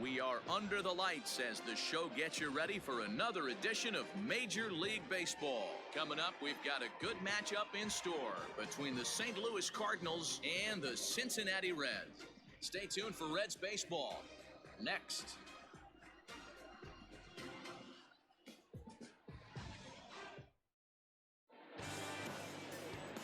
We are under the lights as the show gets you ready for another edition of Major League Baseball. Coming up, we've got a good matchup in store between the St. Louis Cardinals and the Cincinnati Reds. Stay tuned for Reds baseball next.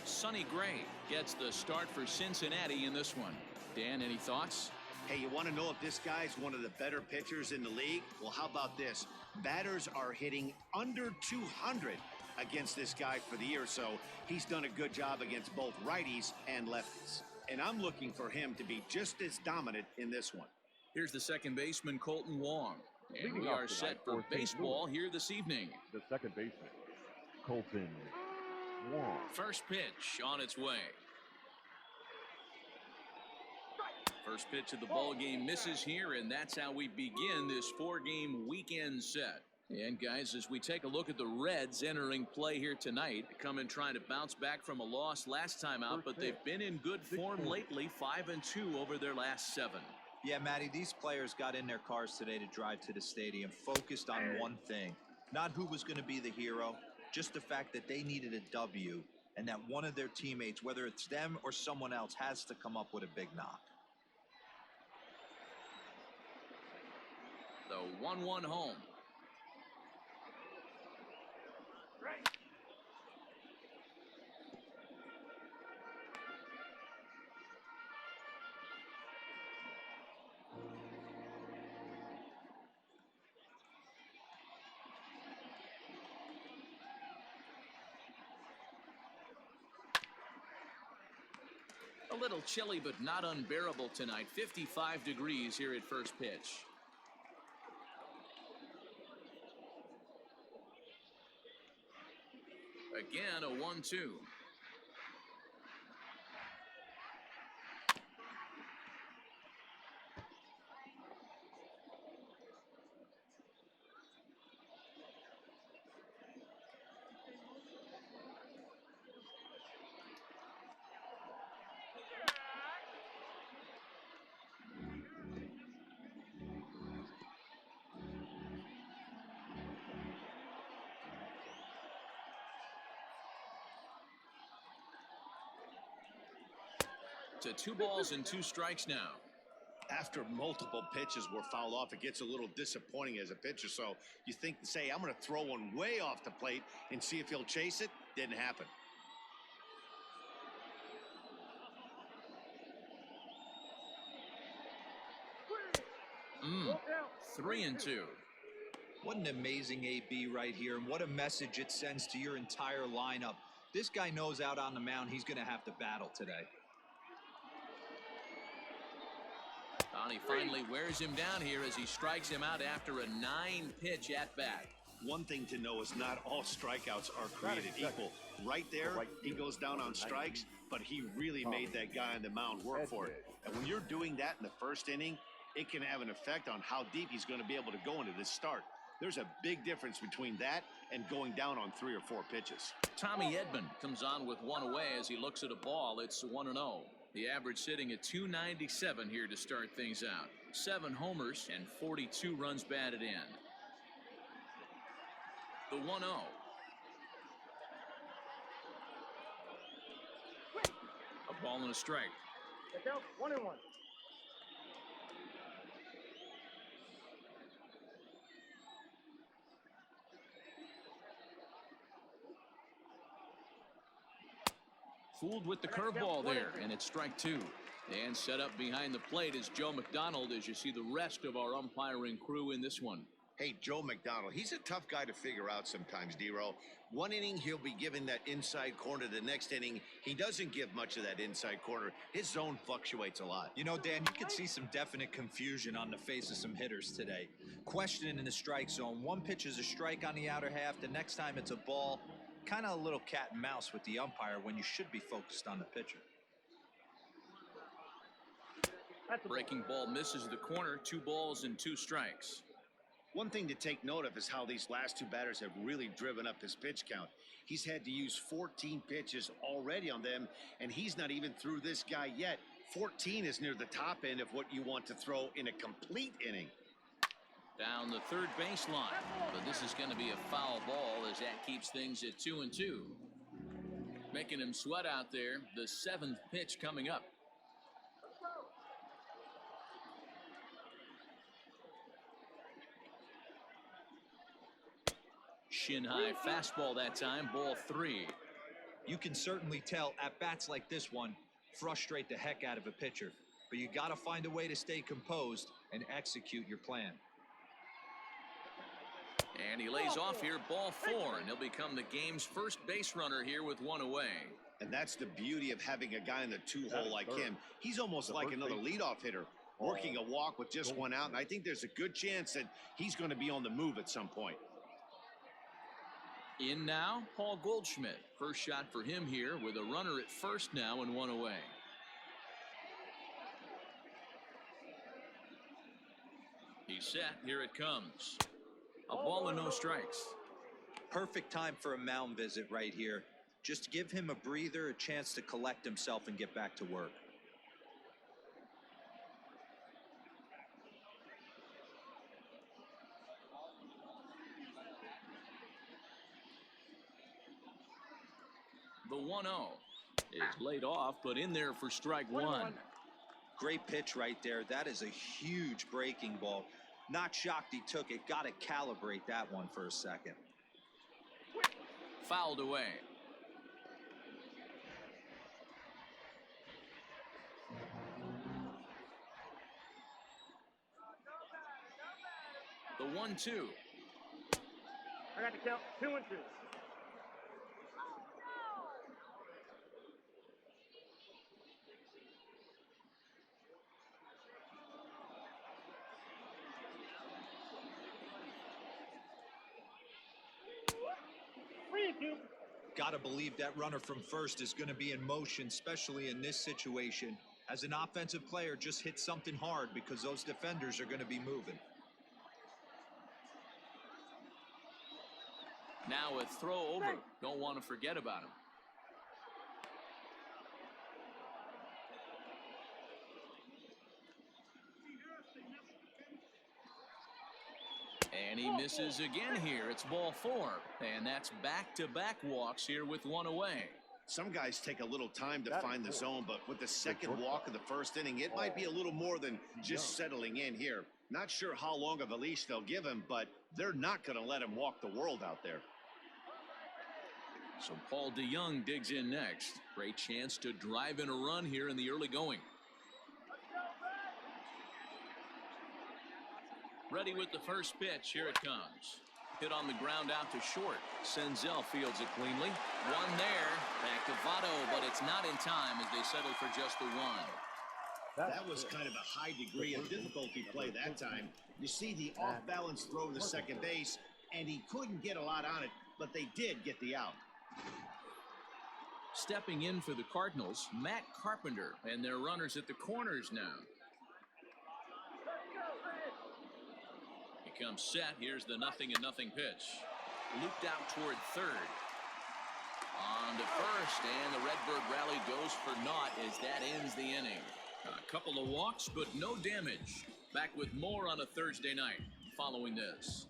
Sonny Gray gets the start for Cincinnati in this one. Dan, any thoughts? Hey, you want to know if this guy's one of the better pitchers in the league? Well, how about this? Batters are hitting under 200 against this guy for the year, so he's done a good job against both righties and lefties. And I'm looking for him to be just as dominant in this one. Here's the second baseman, Colton Wong. And we are set for baseball here this evening. The second baseman, Colton Wong. First pitch on its way. First pitch of the ball game misses here, and that's how we begin this four-game weekend set. And guys, as we take a look at the Reds entering play here tonight, they come in trying to bounce back from a loss last time out, but they've been in good form lately, 5-2 over their last 7. Yeah, Matty, these players got in their cars today to drive to the stadium, focused on one thing. Not who was going to be the hero, just the fact that they needed a W, and that one of their teammates, whether it's them or someone else, has to come up with a big knock. The 1-1 home. A little chilly, but not unbearable tonight. 55 degrees here at first pitch. Again, a 1-2. To 2 balls and 2 strikes now. After multiple pitches were fouled off, it gets a little disappointing as a pitcher. So you think, say, I'm going to throw one way off the plate and see if he'll chase it. Didn't happen. 3-2. What an amazing AB right here, and what a message it sends to your entire lineup. This guy knows out on the mound he's going to have to battle today. He finally wears him down here as he strikes him out after a 9-pitch at-bat. One thing to know is not all strikeouts are created equal. Right there, he goes down on strikes, but he really made that guy on the mound work for it. And when you're doing that in the first inning, it can have an effect on how deep he's going to be able to go into this start. There's a big difference between that and going down on 3 or 4 pitches. Tommy Edman comes on with 1 away as he looks at a ball. It's 1-0. The average sitting at 297 here to start things out. 7 homers and 42 runs batted in. The 1-0. A ball and a strike. It's out 1-1. Fooled with the curveball there, and it's strike 2. And set up behind the plate is Joe McDonald as you see the rest of our umpiring crew in this one. Hey, Joe McDonald, he's a tough guy to figure out sometimes, D-Row. One inning, he'll be giving that inside corner. The next inning, he doesn't give much of that inside corner. His zone fluctuates a lot. You know, Dan, you can see some definite confusion on the face of some hitters today. Questioning in the strike zone. One pitch is a strike on the outer half. The next time it's a ball. Kind of a little cat and mouse with the umpire when you should be focused on the pitcher. Breaking ball misses the corner. 2 balls and 2 strikes. One thing to take note of is how these last 2 batters have really driven up his pitch count. He's had to use 14 pitches already on them, and he's not even through this guy yet. 14 is near the top end of what you want to throw in a complete inning. Down the third baseline, but this is going to be a foul ball as that keeps things at 2-2. Making him sweat out there. The 7th pitch coming up. Shin high fastball that time, ball 3. You can certainly tell at bats like this one frustrate the heck out of a pitcher, but you got to find a way to stay composed and execute your plan. And he lays off here, ball 4, and he'll become the game's first base runner here with 1 away. And that's the beauty of having a guy in the 2-hole like him. He's almost like another leadoff hitter, working a walk with just 1 out, and I think there's a good chance that he's going to be on the move at some point. In now, Paul Goldschmidt. First shot for him here with a runner at first now and 1 away. He's set. Here it comes. A ball and no strikes. Perfect time for a mound visit right here. Just give him a breather, a chance to collect himself and get back to work. The 1-0 is laid off, but in there for strike 1. Great pitch right there. That is a huge breaking ball. Not shocked he took it. Got to calibrate that one for a second. Fouled away. The 1-2. I got to count 2-2. Got to believe that runner from first is going to be in motion, especially in this situation. As an offensive player, just hit something hard because those defenders are going to be moving. Now a throw over. Don't want to forget about him. And he misses again here. It's ball 4. And that's back-to-back walks here with 1 away. Some guys take a little time to find the zone, but with the second walk of the first inning, it might be a little more than just settling in here. Not sure how long of a leash they'll give him, but they're not going to let him walk the world out there. So Paul DeYoung digs in next. Great chance to drive in a run here in the early going. Ready with the first pitch. Here it comes. Hit on the ground out to short. Senzel fields it cleanly. One there. Back to Votto, but it's not in time as they settle for just the 1. That was kind of a high degree of difficulty play that time. You see the off-balance throw to second base, and he couldn't get a lot on it, but they did get the out. Stepping in for the Cardinals, Matt Carpenter, and their runners at the corners now. He comes set. Here's the 0-0 pitch. Looped out toward third. On to first, and the Redbird rally goes for naught as that ends the inning. A couple of walks, but no damage. Back with more on a Thursday night following this.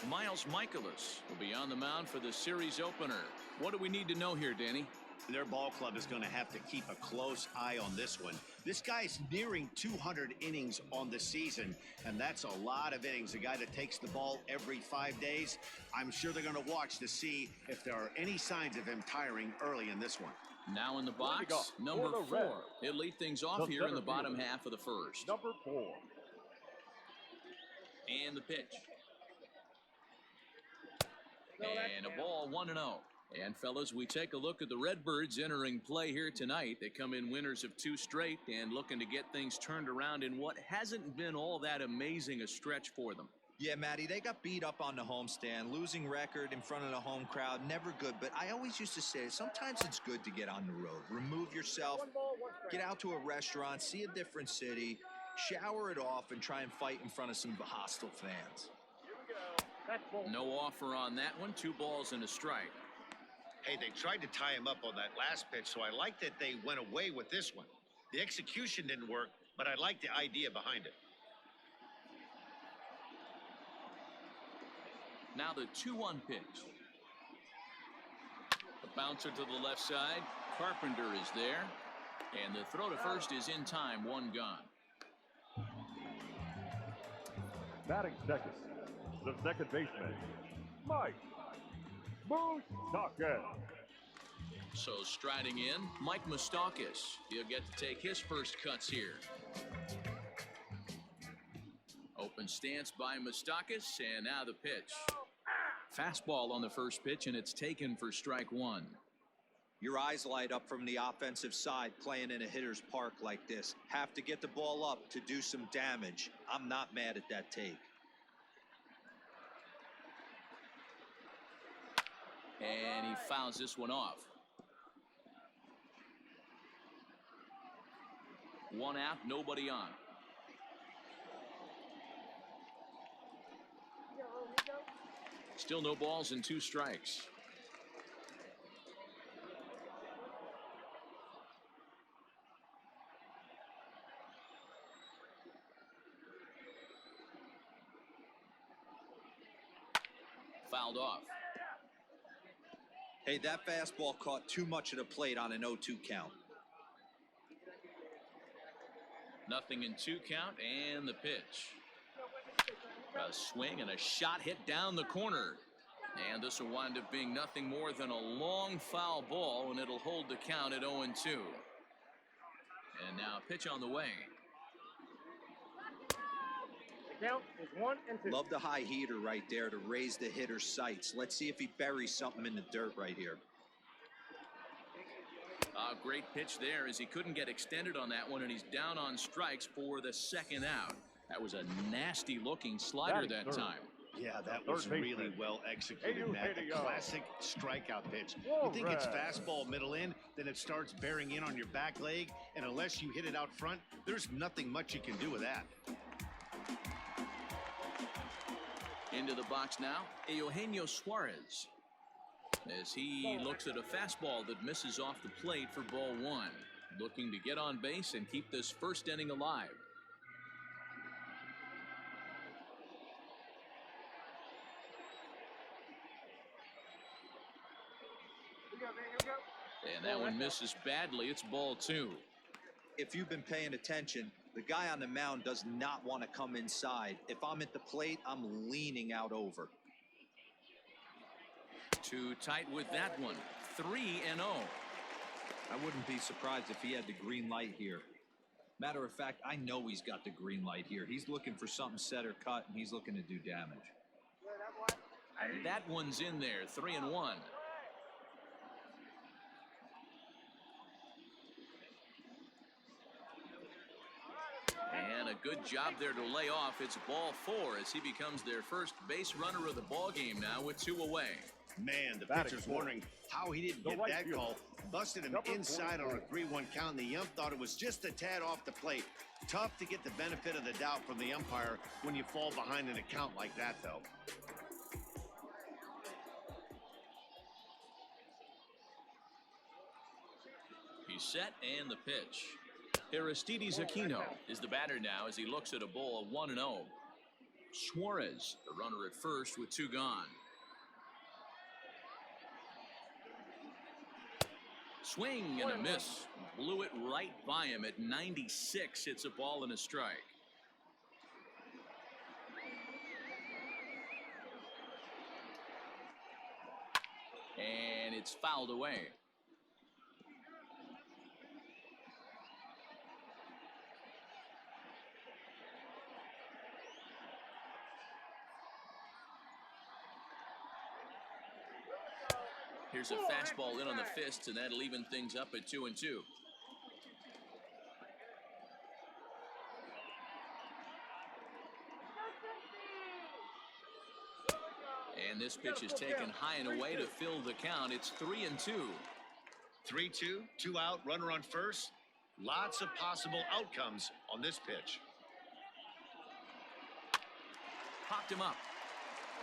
Miles Michaelis will be on the mound for the series opener. What do we need to know here, Danny? Their ball club is going to have to keep a close eye on this one. This guy's nearing 200 innings on the season, and that's a lot of innings. A guy that takes the ball every 5 days. I'm sure they're going to watch to see if there are any signs of him tiring early in this one. Now in the box, number 4. He'll lead things off here in the bottom half of the first. Number 4. And the pitch. And a ball 1-0. And fellas, we take a look at the Redbirds entering play here tonight. They come in winners of 2 straight and looking to get things turned around in what hasn't been all that amazing a stretch for them. Yeah, Matty, they got beat up on the homestand. Losing record in front of the home crowd, never good. But I always used to say, sometimes it's good to get on the road. Remove yourself, get out to a restaurant, see a different city, shower it off, and try and fight in front of some hostile fans. No offer on that one. 2 balls and a strike. Hey, they tried to tie him up on that last pitch, so I like that they went away with this one. The execution didn't work, but I like the idea behind it. Now the 2-1 pitch. The bouncer to the left side. Carpenter is there. And the throw to first is in time. One gone. Batting second, the second baseman, Mike Moustakas. So striding in, Mike Moustakas. He'll get to take his first cuts here. Open stance by Moustakas, and now the pitch. Fastball on the first pitch, and it's taken for strike one. Your eyes light up from the offensive side playing in a hitter's park like this. Have to get the ball up to do some damage. I'm not mad at that take. And he fouls this one off. One out, nobody on. Still no balls and 2 strikes. Fouled off. Hey, that fastball caught too much of the plate on an 0-2 count. Nothing in 2 count, and the pitch. A swing and a shot hit down the corner. And this will wind up being nothing more than a long foul ball, and it'll hold the count at 0-2. And now a pitch on the way. The count is 1-2. Love the high heater right there to raise the hitter's sights. Let's see if he buries something in the dirt right here. A great pitch there as he couldn't get extended on that one, and he's down on strikes for the second out. That was a nasty looking slider that time. Yeah, that was really well executed, Matt. A classic strikeout pitch. You think it's fastball middle in, then it starts bearing in on your back leg, and unless you hit it out front, there's nothing much you can do with that. Into the box now, Eugenio Suarez, as he looks at a fastball that misses off the plate for ball one. Looking to get on base and keep this first inning alive. And that one misses badly. It's ball two. If you've been paying attention, the guy on the mound does not want to come inside. If I'm at the plate, I'm leaning out over. Too tight with that one. 3-0. I wouldn't be surprised if he had the green light here. Matter of fact, I know he's got the green light here. He's looking for something set or cut, and he's looking to do damage. That one's in there. 3-1. And a good job there to lay off. It's ball four as he becomes their first base runner of the ball game now with 2 away. Man, the pitcher's wondering how he didn't get that call. Busted him inside on a 3-1 count, and the ump thought it was just a tad off the plate. Tough to get the benefit of the doubt from the umpire when you fall behind in a count like that, though. He's set, and the pitch. Aristides Aquino is the batter now as he looks at a ball of 1-0. Suarez, the runner at first with 2 gone. Swing and a miss. Blew it right by him at 96. It's a ball and a strike. And it's fouled away. Here's a fastball in on the fists, and that'll even things up at 2-2. And this pitch is taken high and away to fill the count. It's 3-2. 3-2, 2 out, runner on first. Lots of possible outcomes on this pitch. Popped him up.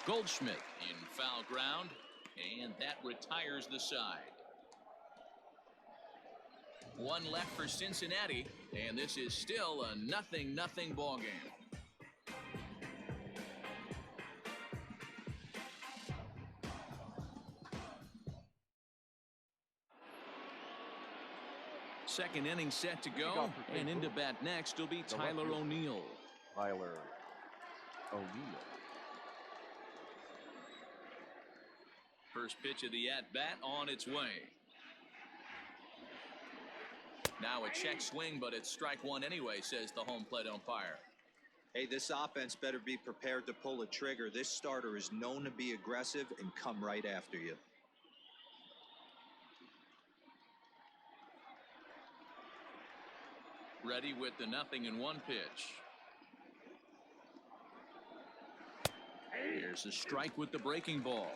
Goldschmidt in foul ground. And that retires the side. One left for Cincinnati, and this is still a 0-0 ball game. Second inning set to go, and into bat next will be Tyler O'Neill. Tyler O'Neill. First pitch of the at-bat on its way. Now a check swing, but it's strike one anyway, says the home plate umpire. Hey, this offense better be prepared to pull a trigger. This starter is known to be aggressive and come right after you. Ready with the 0-1 pitch. Here's a strike with the breaking ball.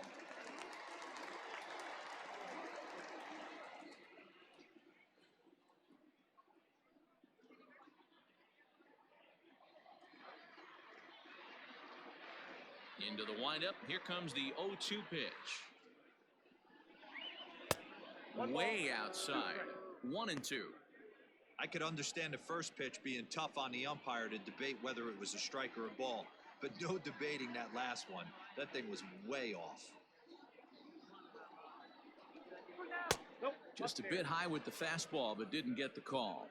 Into the windup. Here comes the 0-2 pitch. Way outside. 1-2. I could understand the first pitch being tough on the umpire to debate whether it was a strike or a ball, but no debating that last one. That thing was way off. Just a bit high with the fastball, but didn't get the call.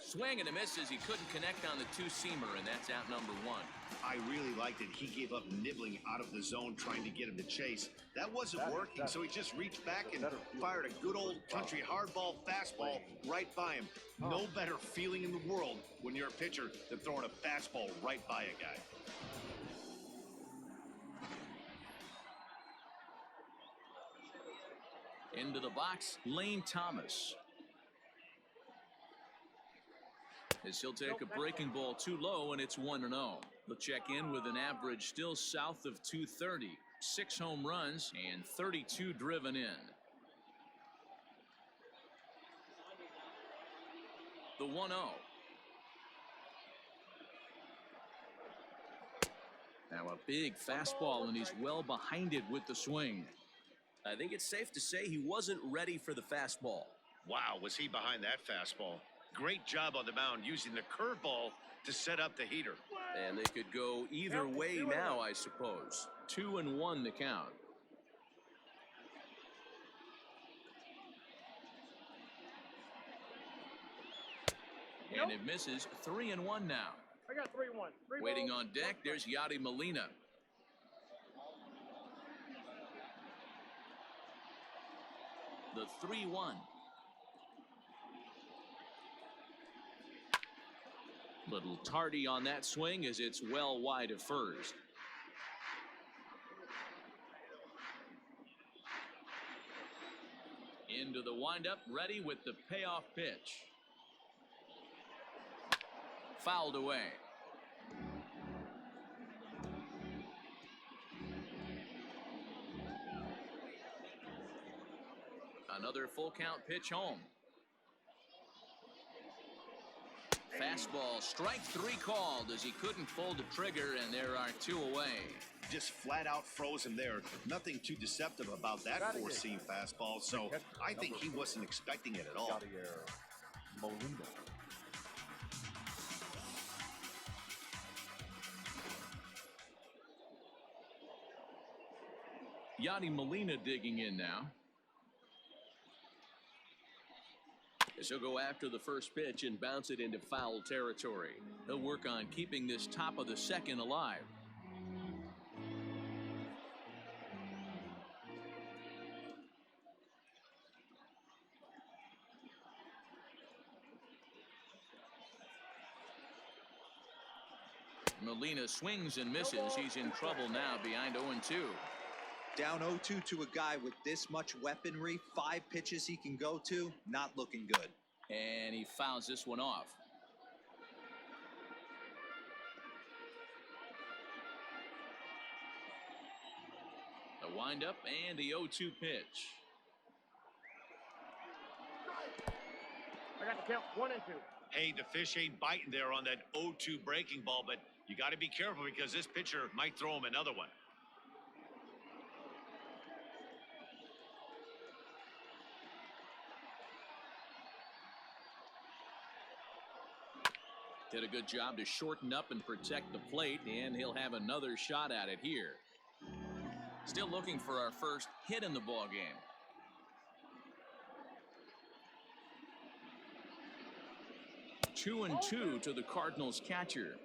Swing and a miss as he couldn't connect on the two-seamer, and that's out number one. I really liked it. He gave up nibbling out of the zone trying to get him to chase. That wasn't working, so he just reached back and fired a good old country hardball fastball right by him. No better feeling in the world when you're a pitcher than throwing a fastball right by a guy. Into the box, Lane Thomas. As he'll take a breaking ball too low, and it's 1-0. He'll check in with an average still south of 230. 6 home runs and 32 driven in. The 1-0. Now a big fastball, and he's well behind it with the swing. I think it's safe to say he wasn't ready for the fastball. Wow, was he behind that fastball? Great job on the mound using the curveball to set up the heater. And they could go either way now, I suppose. 2-1 the count. And it misses. 3-1 now. I got 3-1. Waiting on deck, there's Yadi Molina. The 3-1. Little tardy on that swing as it's well wide of first. Into the windup, ready with the payoff pitch. Fouled away. Another full count pitch home. Fastball, strike 3 called as he couldn't pull the trigger, and there are 2 away. Just flat out frozen there. Nothing too deceptive about that four-seam fastball, so I think he wasn't expecting it at all. Molina. Yadi Molina digging in now. As he'll go after the first pitch and bounce it into foul territory. He'll work on keeping this top of the second alive. Molina swings and misses. He's in trouble now behind 0-2. Down 0-2 to a guy with this much weaponry, 5 pitches he can go to, not looking good. And he fouls this one off. The windup and the 0-2 pitch. got the count 1 and 2. Hey, the fish ain't biting there on that 0-2 breaking ball, but you got to be careful because this pitcher might throw him another one. Did a good job to shorten up and protect the plate, and he'll have another shot at it here. Still looking for our first hit in the ball game. Two and two to the Cardinals catcher.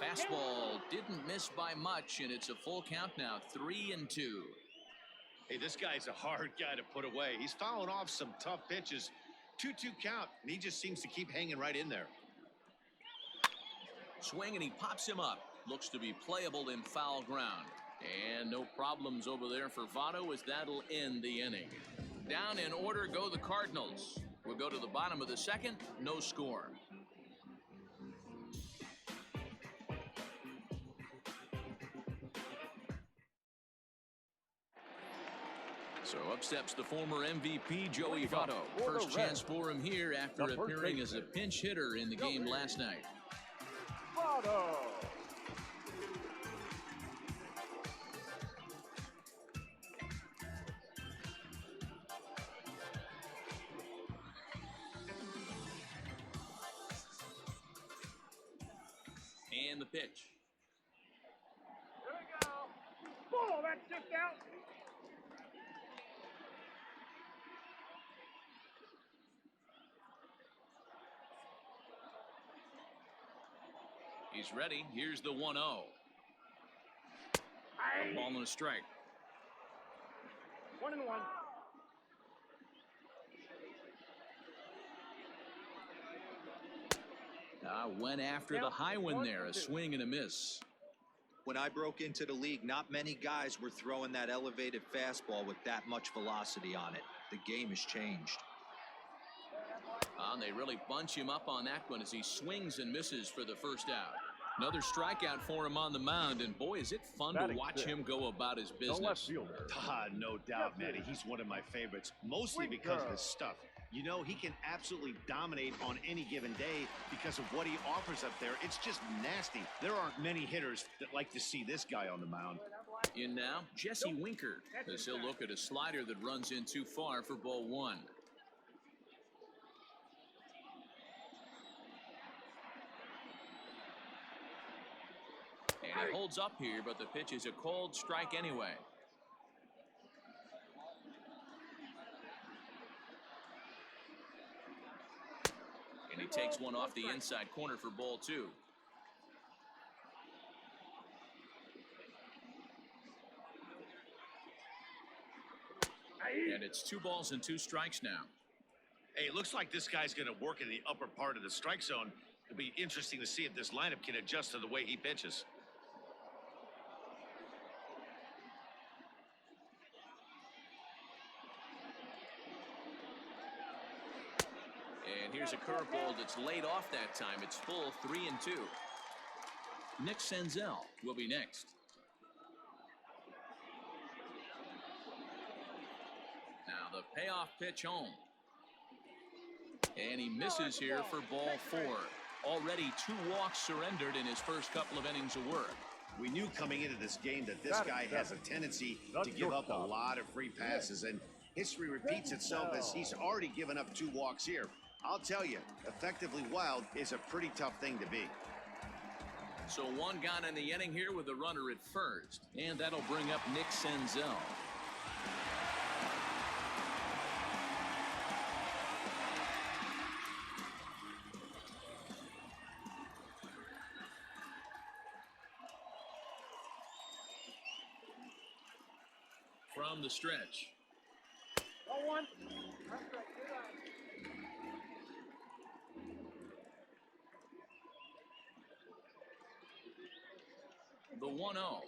Fastball didn't miss by much, and it's a full count now, 3-2. Hey, this guy's a hard guy to put away. He's fouling off some tough pitches. 2-2 count, and he just seems to keep hanging right in there. Swing, and he pops him up. Looks to be playable in foul ground. And no problems over there for Votto, as that'll end the inning. Down in order go the Cardinals. We'll go to the bottom of the second, no score. So up steps the former MVP, Joey Votto. First chance for him here after appearing as a pinch hitter in the game last night. Votto. And the pitch. Here we go. Ball, that's just out. He's ready. Here's the 1-0. A ball and a strike. 1 and 1. Went after the high one there. A swing and a miss. When I broke into the league, not many guys were throwing that elevated fastball with that much velocity on it. The game has changed. And they really bunch him up on that one as he swings and misses for the first out. Another strikeout for him on the mound, and boy, is it fun to watch him go about his business. No doubt, Matty. He's one of my favorites, mostly because of his stuff. You know, he can absolutely dominate on any given day because of what he offers up there. It's just nasty. There aren't many hitters that like to see this guy on the mound. In now, Jesse Winker, as he'll look at a slider that runs in too far for ball one. And he holds up here, but the pitch is a cold strike anyway. And he takes one off the inside corner for ball two. And it's 2 balls and 2 strikes now. Hey, it looks like this guy's going to work in the upper part of the strike zone. It'll be interesting to see if this lineup can adjust to the way he pitches. And here's a curveball that's laid off that time. It's full 3-2. Nick Senzel will be next. Now the payoff pitch home. And he misses here for ball 4. Already 2 walks surrendered in his first couple of innings of work. We knew coming into this game that this guy has a tendency to give up a lot of free passes, and history repeats itself as he's already given up 2 walks here. I'll tell you, effectively wild is a pretty tough thing to be. So 1 gone in the inning here with a runner at first, and that'll bring up Nick Senzel. From the stretch. 1-1. The 1-0.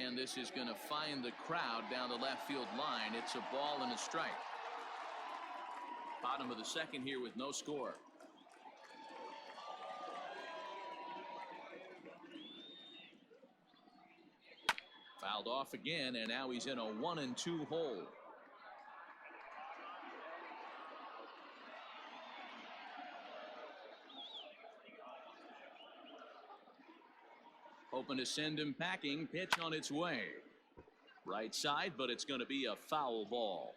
And this is going to find the crowd down the left field line. It's a ball and a strike. Bottom of the second here with no score. Fouled off again, and now he's in a 1-2 hole. Hoping to send him packing. Pitch on its way. Right side, but it's going to be a foul ball.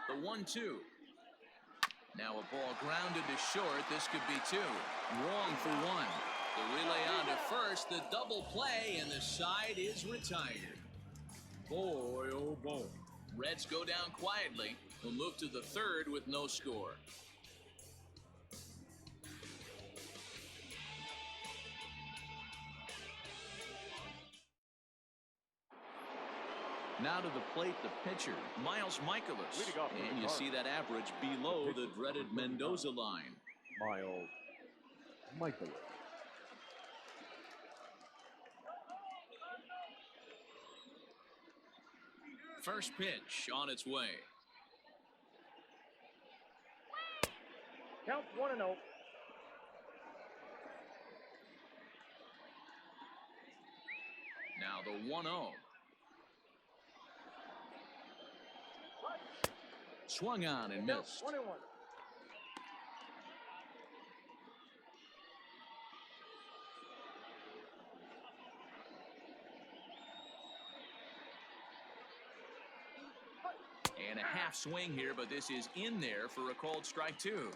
The 1-2. Now a ball grounded to short. This could be two. Wrong for one. The relay on to first. The double play, and the side is retired. Boy, oh boy. Reds go down quietly. We'll move to the third with no score. Now to the plate, the pitcher, Miles Michaelis. And you see that average below the dreaded Mendoza line. Miles Michaelis. First pitch on its way. Count 1-0. Now the 1-0. Swung on and missed. 21. And a half swing here, but this is in there for a called strike two.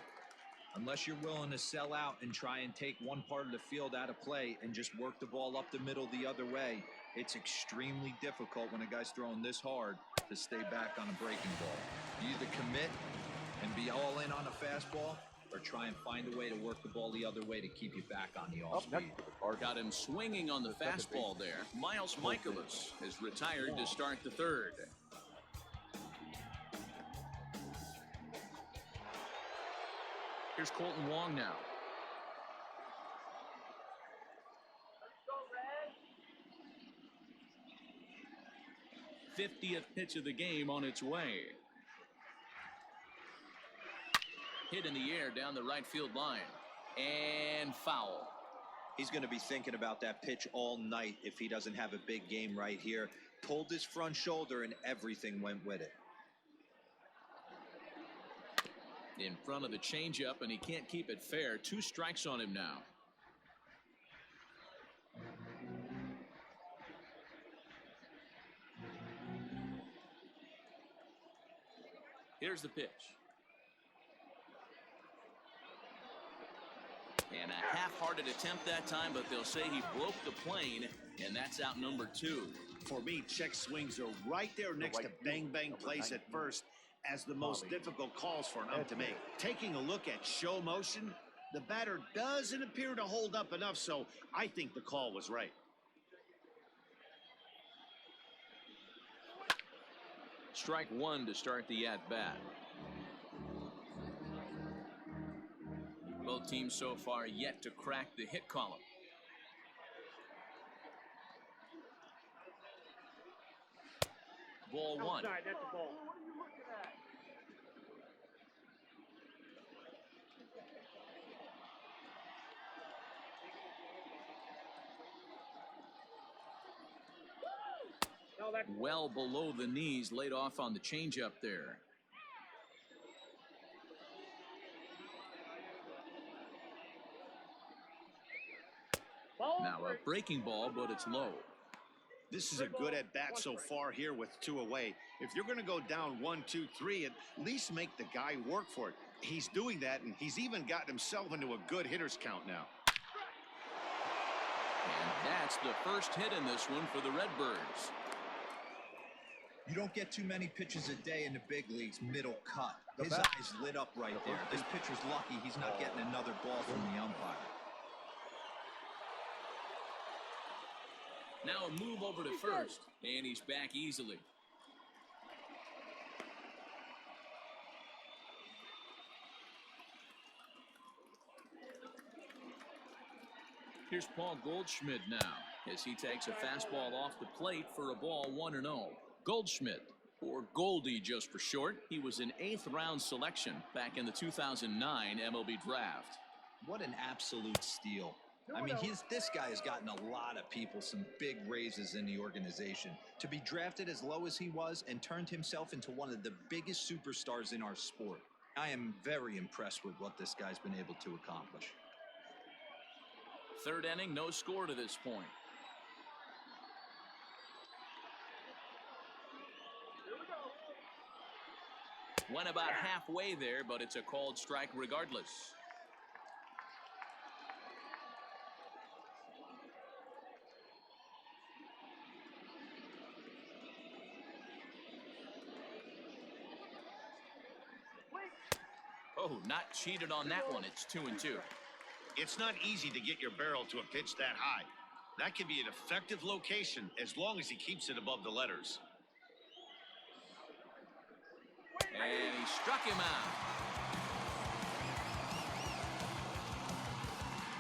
Unless you're willing to sell out and try and take one part of the field out of play and just work the ball up the middle the other way, it's extremely difficult when a guy's throwing this hard to stay back on a breaking ball. You either commit and be all in on a fastball or try and find a way to work the ball the other way to keep you back on the off speed. Got him swinging on the fastball there. Miles Michaelis is retired to start the third. Here's Colton Wong now. Go, Red. 50th pitch of the game on its way. Hit in the air down the right field line. And foul. He's going to be thinking about that pitch all night if he doesn't have a big game right here. Pulled his front shoulder and everything went with it. In front of the changeup, and he can't keep it fair. 2 strikes on him now. Here's the pitch. And a half-hearted attempt that time, but they'll say he broke the plane, and that's out number 2. For me, check swings are right there next to bang-bang plays at first as the most difficult calls for an ump to make. Taking a look at show motion, the batter doesn't appear to hold up enough, so I think the call was right. Strike 1 to start the at-bat. Both teams so far yet to crack the hit column. Ball 1. Outside, that's the ball. No, that's Well below the knees, laid off on the changeup there. ball. Oh, Now a breaking ball, but it's low. This is a good at-bat so far here with 2 away. If you're going to go down 1, 2, 3, at least make the guy work for it. He's doing that, and he's even gotten himself into a good hitter's count now. And that's the first hit in this one for the Redbirds. You don't get too many pitches a day in the big leagues middle cut. His eyes lit up right there. This pitcher's lucky he's not getting another ball from the umpire. Now a move over to first, and he's back easily. Here's Paul Goldschmidt now as he takes a fastball off the plate for a ball 1-0. Goldschmidt Or Goldie just for short. He was an 8th round selection back in the 2009 MLB draft. What an absolute steal. I mean, this guy has gotten a lot of people some big raises in the organization. To be drafted as low as he was and turned himself into one of the biggest superstars in our sport. I am very impressed with what this guy's been able to accomplish. 3rd inning, no score to this point. Went about halfway there, but it's a called strike regardless. Oh, not cheated on that one. It's 2-2. It's not easy to get your barrel to a pitch that high. That can be an effective location as long as he keeps it above the letters. And he struck him out.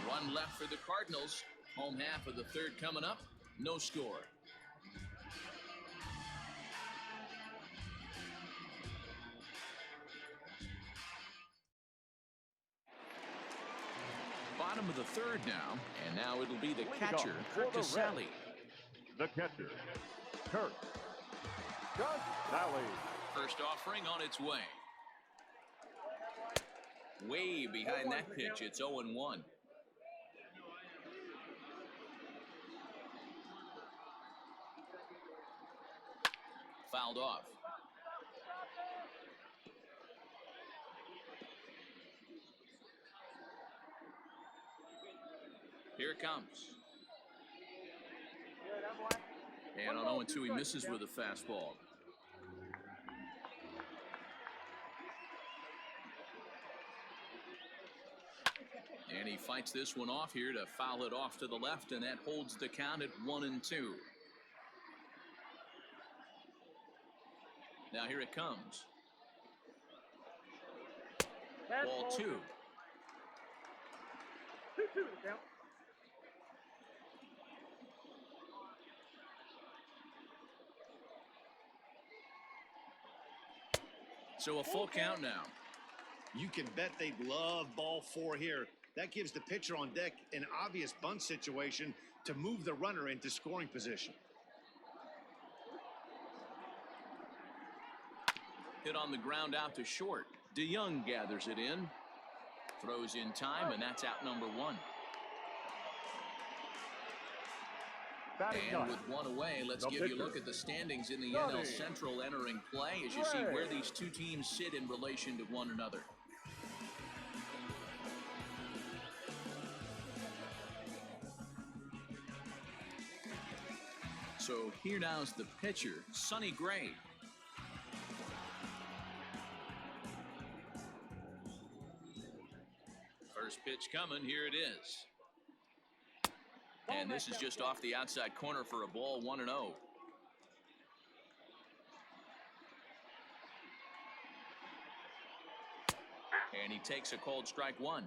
One left for the Cardinals. Home half of the 3rd coming up. No score. Bottom of the 3rd now, and now it'll be the catcher, Kurt Casale. The catcher, Kurt Casale. First offering on its way. Way behind that pitch, it's 0-1. Fouled off. Here it comes. And on 0-2, he misses with a fastball. And he fights this one off here to foul it off to the left, and that holds the count at 1-2. Now here it comes. Ball 2. 2-2 to count. So a full count now. You can bet they'd love ball 4 here. That gives the pitcher on deck an obvious bunt situation to move the runner into scoring position. Hit on the ground out to short. DeYoung gathers it in. Throws in time, and that's out number 1. And with one away, let's give you a look at the standings in the NL Central entering play as you see where these two teams sit in relation to one another. So here now is the pitcher, Sonny Gray. First pitch coming, here it is. And this is just off the outside corner for a ball, 1-0. And he takes a called strike 1.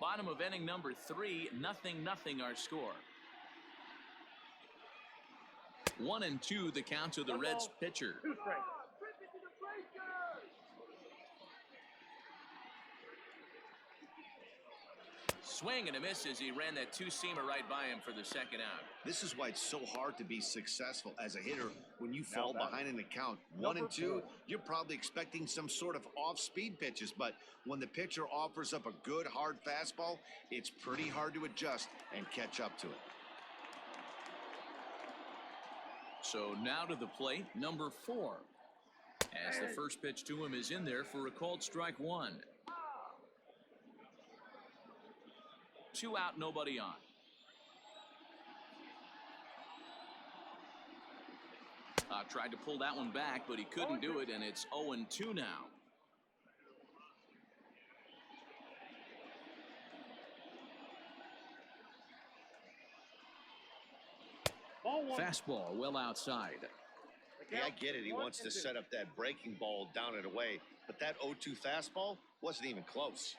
Bottom of inning number 3, 0-0 our score. 1-2 the count to the Reds pitcher. 2 strikes. Swing and a miss as he ran that 2-seamer right by him for the 2nd out. This is why it's so hard to be successful as a hitter when you fall behind in the count. 1-2, you're probably expecting some sort of off-speed pitches, but when the pitcher offers up a good hard fastball, it's pretty hard to adjust and catch up to it. So now to the plate, number 4. As the first pitch to him is in there for a called strike 1. 2 out, nobody on. Tried to pull that one back, but he couldn't do it, and it's 0-2 now. Fastball well outside. Yeah, I get it. He wants to set up that breaking ball down and away, but that 0-2 fastball wasn't even close.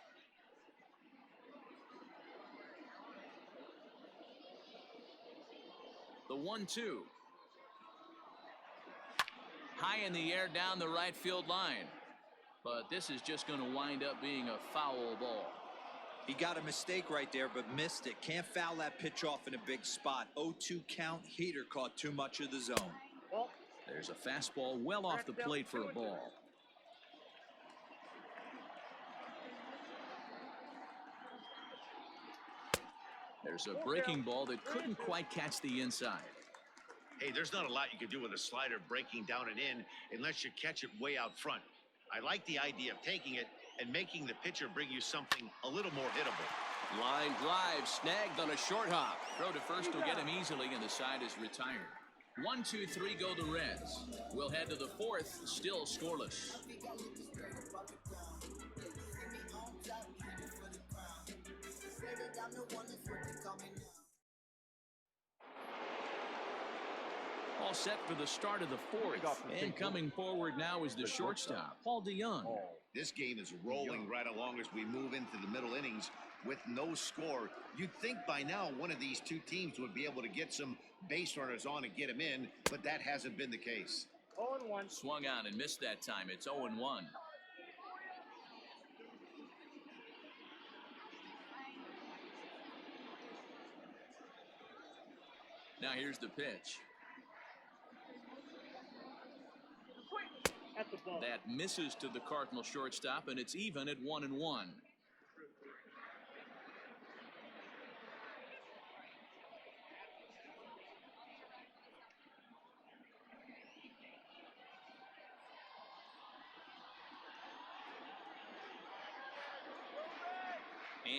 The 1-2. high in the air down the right field line. But this is just going to wind up being a foul ball. He got a mistake right there, but missed it. Can't foul that pitch off in a big spot. 0-2 count. Heater caught too much of the zone. There's a fastball well off the plate for a ball. There's a breaking ball that couldn't quite catch the inside. Hey, there's not a lot you can do with a slider breaking down and in unless you catch it way out front. I like the idea of taking it and making the pitcher bring you something a little more hittable. Line drive snagged on a short hop. Throw to first will get him easily, and the side is retired. 1, 2, 3 go the Reds. We'll head to the fourth, still scoreless. All set for the start of the fourth. And coming forward now is the shortstop, Paul DeYoung. This game is rolling right along as we move into the middle innings with no score. You'd think by now one of these two teams would be able to get some base runners on and get them in, but that hasn't been the case. 0-1. Swung on and missed that time. It's 0-1. Now here's the pitch. At the ball. That misses to the Cardinal shortstop, and it's even at 1-1.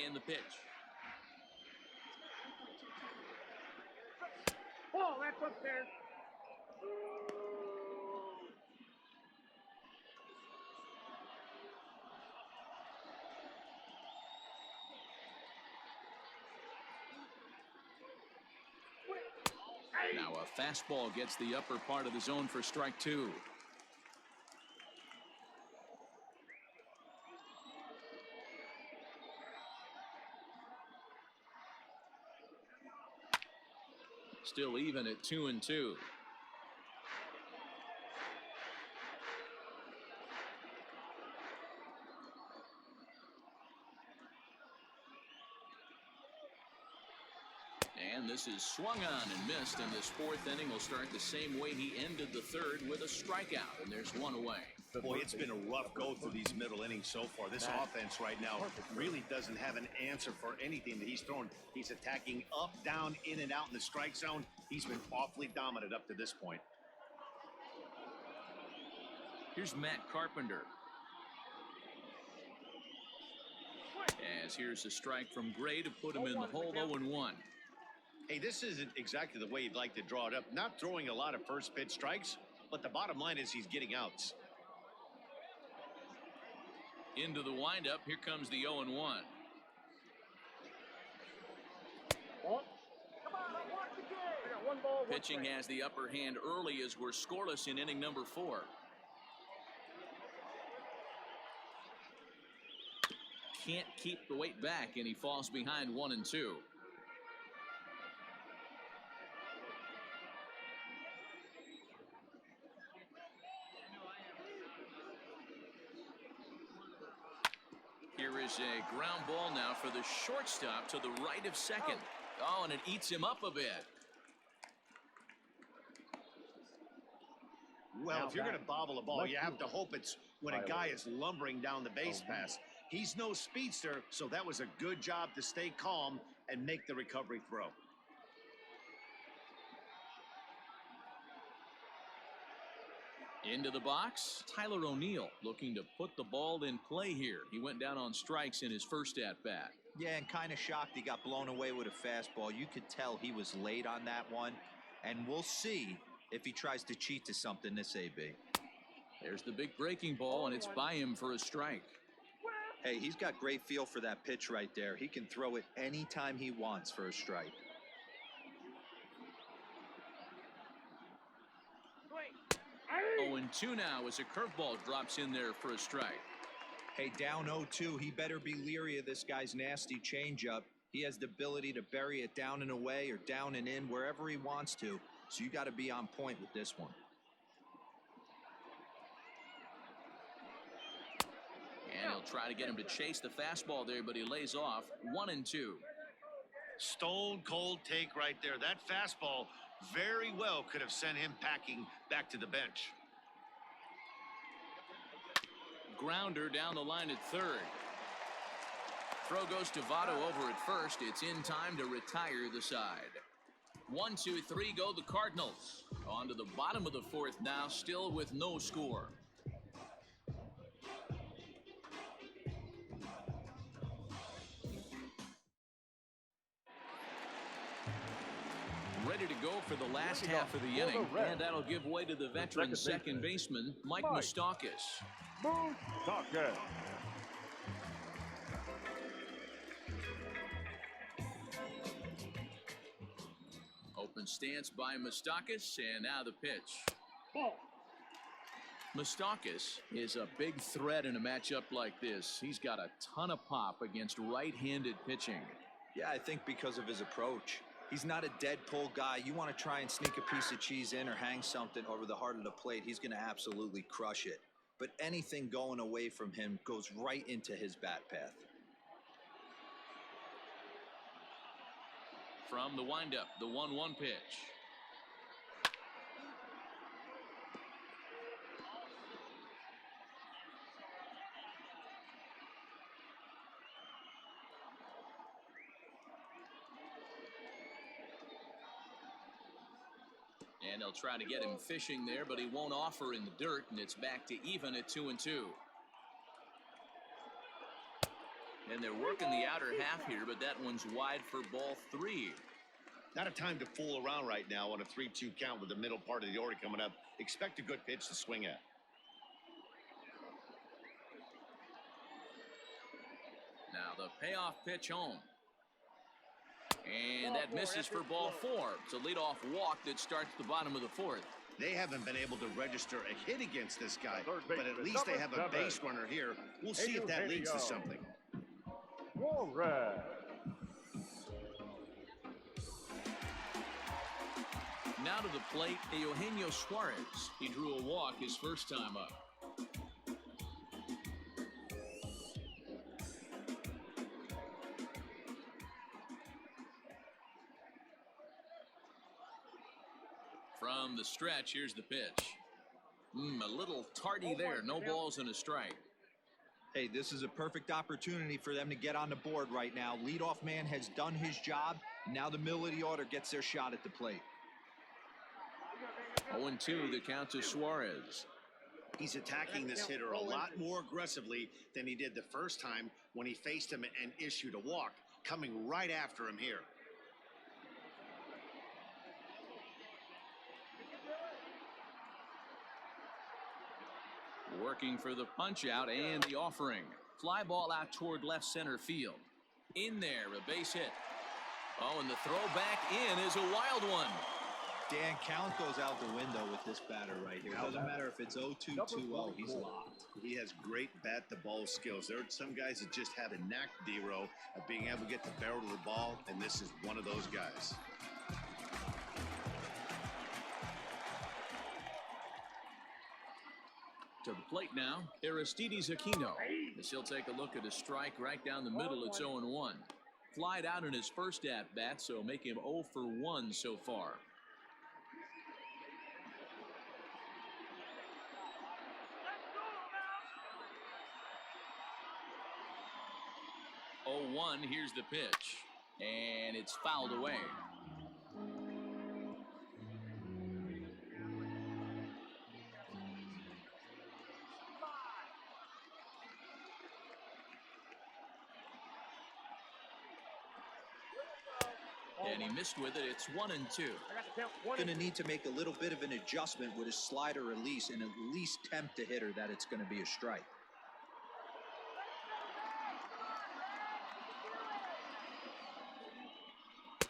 And the pitch. Ball, that's upstairs. Now a fastball gets the upper part of the zone for strike two. Still even at 2-2. And this is swung on and missed, and this fourth inning will start the same way he ended the third, with a strikeout, and there's one away. Boy, it's been a rough go through these middle innings so far. This offense right now really doesn't have an answer for anything that he's thrown. He's attacking up, down, in and out in the strike zone. He's been awfully dominant up to this point. Here's Matt Carpenter. As here's a strike from Gray to put him in the hole. 0-1. Hey, this isn't exactly the way you'd like to draw it up. Not throwing a lot of first pitch strikes, but the bottom line is he's getting outs. Into the windup. Here comes the 0-1. Pitching has the upper hand early as we're scoreless in inning number 4. Can't keep the weight back, and he falls behind 1-2. Here is a ground ball now for the shortstop to the right of second. Oh, and it eats him up a bit. Well, if you're going to bobble a ball, you have to hope it's when a guy is lumbering down the base pass. He's no speedster, so that was a good job to stay calm and make the recovery throw. Into the box, Tyler O'Neill looking to put the ball in play here. He went down on strikes in his first at-bat. Yeah, and kind of shocked he got blown away with a fastball. You could tell he was late on that one, and we'll see if he tries to cheat to something this AB. There's the big breaking ball, and it's by him for a strike. Hey, he's got great feel for that pitch right there. He can throw it anytime he wants for a strike. Oh, and 2 now as a curveball drops in there for a strike. Hey, down 0-2, he better be leery of this guy's nasty changeup. He has the ability to bury it down and away or down and in wherever he wants to. So you got to be on point with this one. They'll try to get him to chase the fastball there, but he lays off. 1-2. Stone cold take right there. That fastball very well could have sent him packing back to the bench. Grounder down the line at third. Throw goes to Votto over at first. It's in time to retire the side. 1-2-3 go the Cardinals. On to the bottom of the fourth now, still with no score. Ready to go for the last half of the inning, and that'll give way to the veteran second baseman, Mike Moustakas. Moustakas. Open stance by Moustakas, and now the pitch. Moustakas is a big threat in a matchup like this. He's got a ton of pop against right-handed pitching. Yeah, I think because of his approach. He's not a dead pull guy. You want to try and sneak a piece of cheese in or hang something over the heart of the plate, he's going to absolutely crush it. But anything going away from him goes right into his bat path. From the windup, the 1-1 pitch. And they'll try to get him fishing there, but he won't offer in the dirt, and it's back to even at 2-2. And they're working the outer half here, but that one's wide for ball 3. Not a time to fool around right now on a 3-2 count with the middle part of the order coming up. Expect a good pitch to swing at. Now the payoff pitch home. And that misses for ball 4. It's a leadoff walk that starts the bottom of the fourth. They haven't been able to register a hit against this guy, but at least they have a base runner here. We'll see if that leads to something. Suarez. Now to the plate, Eugenio Suarez. He drew a walk his first time up. From the stretch, here's the pitch. A little tardy there. No balls and a strike. Hey, this is a perfect opportunity for them to get on the board right now. Leadoff man has done his job. Now the middle of the order gets their shot at the plate. 0-2 the count to Suarez. He's attacking this hitter a lot more aggressively than he did the first time when he faced him and issued a walk. Coming right after him here. Working for the punch out and the offering. Fly ball out toward left center field. In there, a base hit. Oh, and the throw back in is a wild one. Dan, count goes out the window with this batter right here. Doesn't matter if it's 0-2, 2-0, he's locked. He has great bat-to-ball skills. There are some guys that just have a knack, D-Row, of being able to get the barrel of the ball, and this is one of those guys. To the plate now, Aristides Aquino. As he'll take a look at a strike right down the middle. It's 0-1. Flied out in his first at-bat, so make him 0 for 1 so far. 0-1, here's the pitch. And it's fouled away. And he missed with it. It's 1-2. Going to need to make a little bit of an adjustment with his slider release and at least tempt the hitter that it's going to be a strike.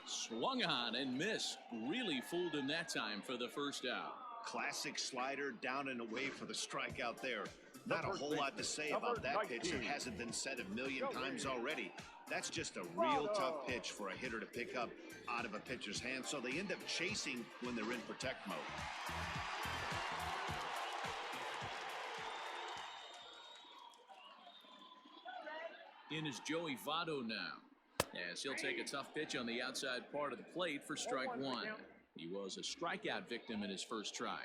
Swung on and missed. Really fooled him that time for the first out. Classic slider down and away for the strikeout there. Not a whole lot to say about that pitch that hasn't been said a million times already. That's just a real tough pitch for a hitter to pick up out of a pitcher's hand, so they end up chasing when they're in protect mode. In is Joey Votto now, as he'll take a tough pitch on the outside part of the plate for strike one. He was a strikeout victim in his first try.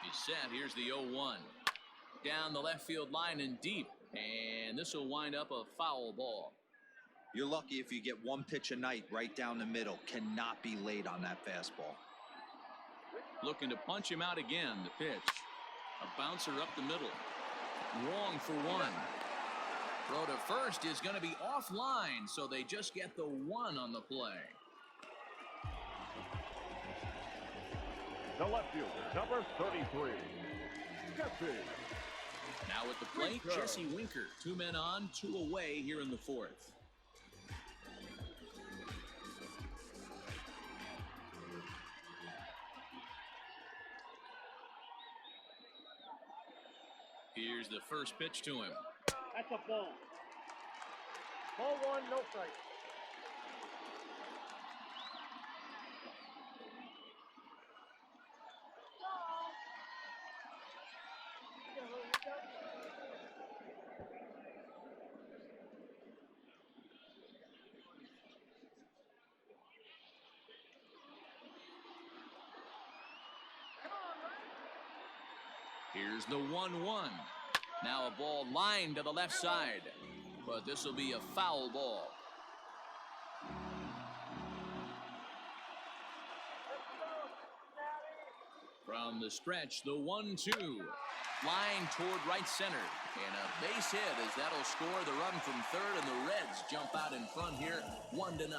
He's set. Here's the 0-1. Down the left field line and deep, and this will wind up a foul ball. You're lucky if you get one pitch a night right down the middle. Cannot be late on that fastball. Looking to punch him out again. The pitch. A bouncer up the middle. Wrong for one. Throw to first is going to be offline, so they just get the one on the play. The left fielder, number 33, Jesse. Now at the plate, Jesse Winker. 2 men on, 2 away here in the fourth. Here's the first pitch to him. That's a ball. Ball one, no strike. Here's the 1-1. Now a ball lined to the left side, but this will be a foul ball. From the stretch, the 1-2. Line toward right center. And a base hit as that'll score the run from third, and the Reds jump out in front here, 1-0.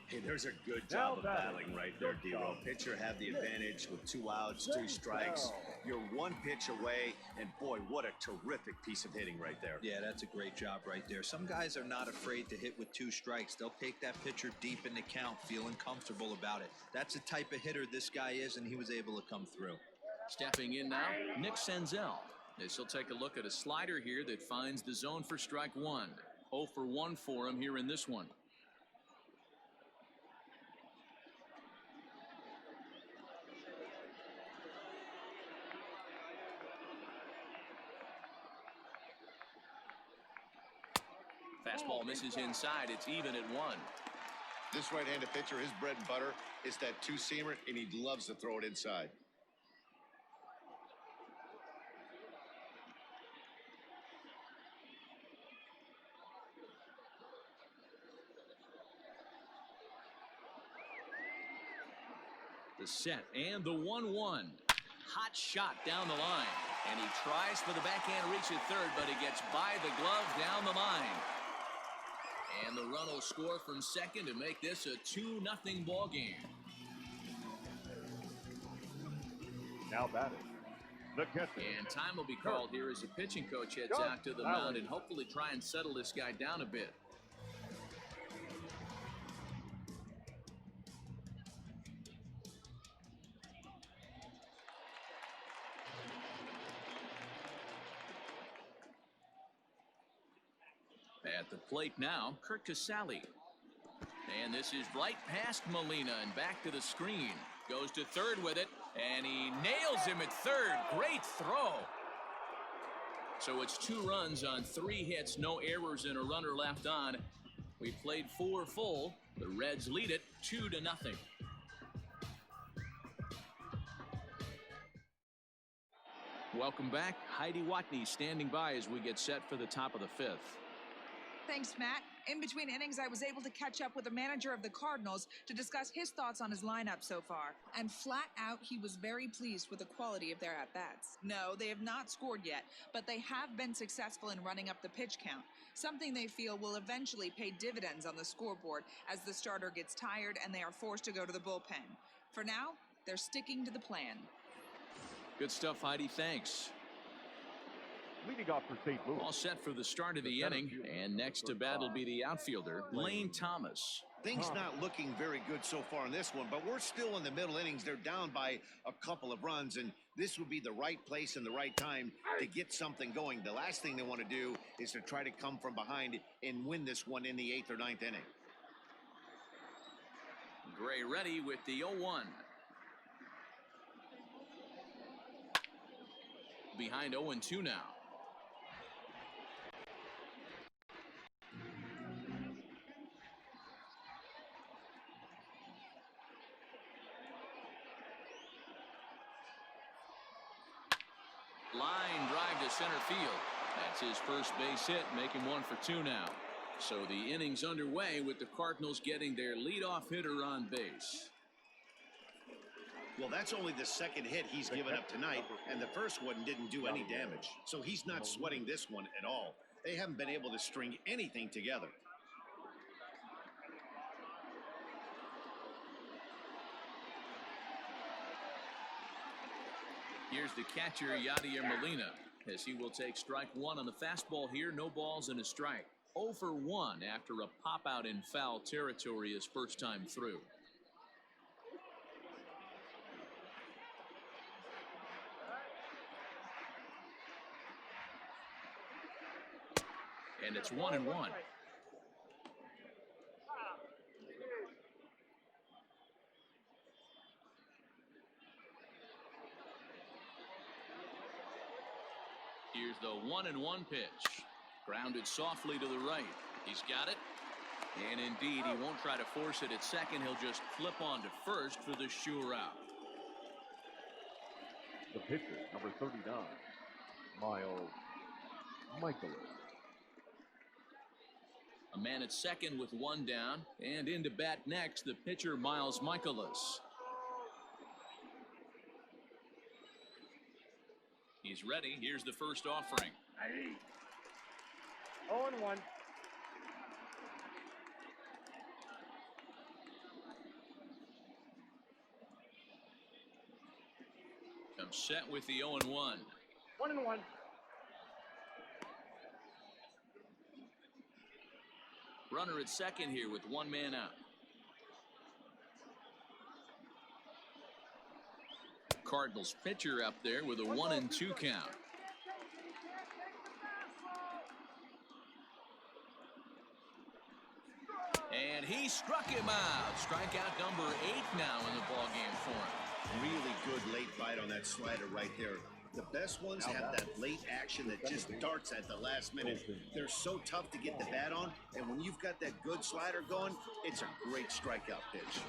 Hey, there's a good job of battling right there, D-Roll. Pitcher had the advantage with 2 outs, 2 strikes. You're 1 pitch away, and boy, what a terrific piece of hitting right there. Yeah, that's a great job right there. Some guys are not afraid to hit with 2 strikes. They'll take that pitcher deep in the count, feeling comfortable about it. That's the type of hitter this guy is, and he was able to come through. Stepping in now, Nick Senzel. This will take a look at a slider here that finds the zone for strike one. 0 for 1 for him here in this one. Fastball misses inside. It's even at 1. This right-handed pitcher, his bread and butter is that 2-seamer, and he loves to throw it inside. The set and the 1-1. Hot shot down the line. And he tries for the backhand reach at third, but he gets by the glove down the line. And the run will score from second to make this a 2-0 ball game. Now batting, the catcher. And time will be called here as the pitching coach heads out to the mound and hopefully try and settle this guy down a bit. At the plate now, Kurt Casale. And this is right past Molina and back to the screen. Goes to third with it, and he nails him at third. Great throw. So it's 2 runs on 3 hits, no errors, and a runner left on. We played 4 full. The Reds lead it 2-0. Welcome back. Heidi Watney standing by as we get set for the top of the 5th. Thanks, Matt. In between innings, I was able to catch up with the manager of the Cardinals to discuss his thoughts on his lineup so far. And flat out, he was very pleased with the quality of their at-bats. No, they have not scored yet, but they have been successful in running up the pitch count, something they feel will eventually pay dividends on the scoreboard as the starter gets tired and they are forced to go to the bullpen. For now, they're sticking to the plan. Good stuff, Heidi. Thanks. Leading off for St. Louis. All set for the start of the inning, and next to bat will be the outfielder, Lane Thomas. Things not looking very good so far in this one, but we're still in the middle innings. They're down by a couple of runs, and this would be the right place and the right time to get something going. The last thing they want to do is to try to come from behind and win this one in the 8th or 9th inning. Gray ready with the 0-1. Behind 0-2 now. Line drive to center field. That's his first base hit, making 1 for 2 now. So the inning's underway with the Cardinals getting their leadoff hitter on base. Well, that's only the second hit he's given up tonight, and the first one didn't do any damage. So he's not sweating this one at all. They haven't been able to string anything together. Here's the catcher, Yadier Molina, as he will take strike 1 on the fastball here. No balls and a strike. 0 for 1 after a pop out in foul territory his first time through. And it's 1-1. Here's the 1-1 pitch. Grounded softly to the right. He's got it. And indeed, he won't try to force it at second. He'll just flip on to first for the sure out. The pitcher, number 39, Miles Michaelis. A man at second with 1 down. And into bat next, the pitcher, Miles Michaelis. He's ready. Here's the first offering. 0-1. Comes set with the 0-1. 1-1. Runner at second here with 1 man out. Cardinals pitcher up there with a 1-2 count. And he struck him out. Strikeout number 8 now in the ballgame for him. Really good late bite on that slider right there. The best ones have that late action that just darts at the last minute. They're so tough to get the bat on, and when you've got that good slider going, it's a great strikeout pitch.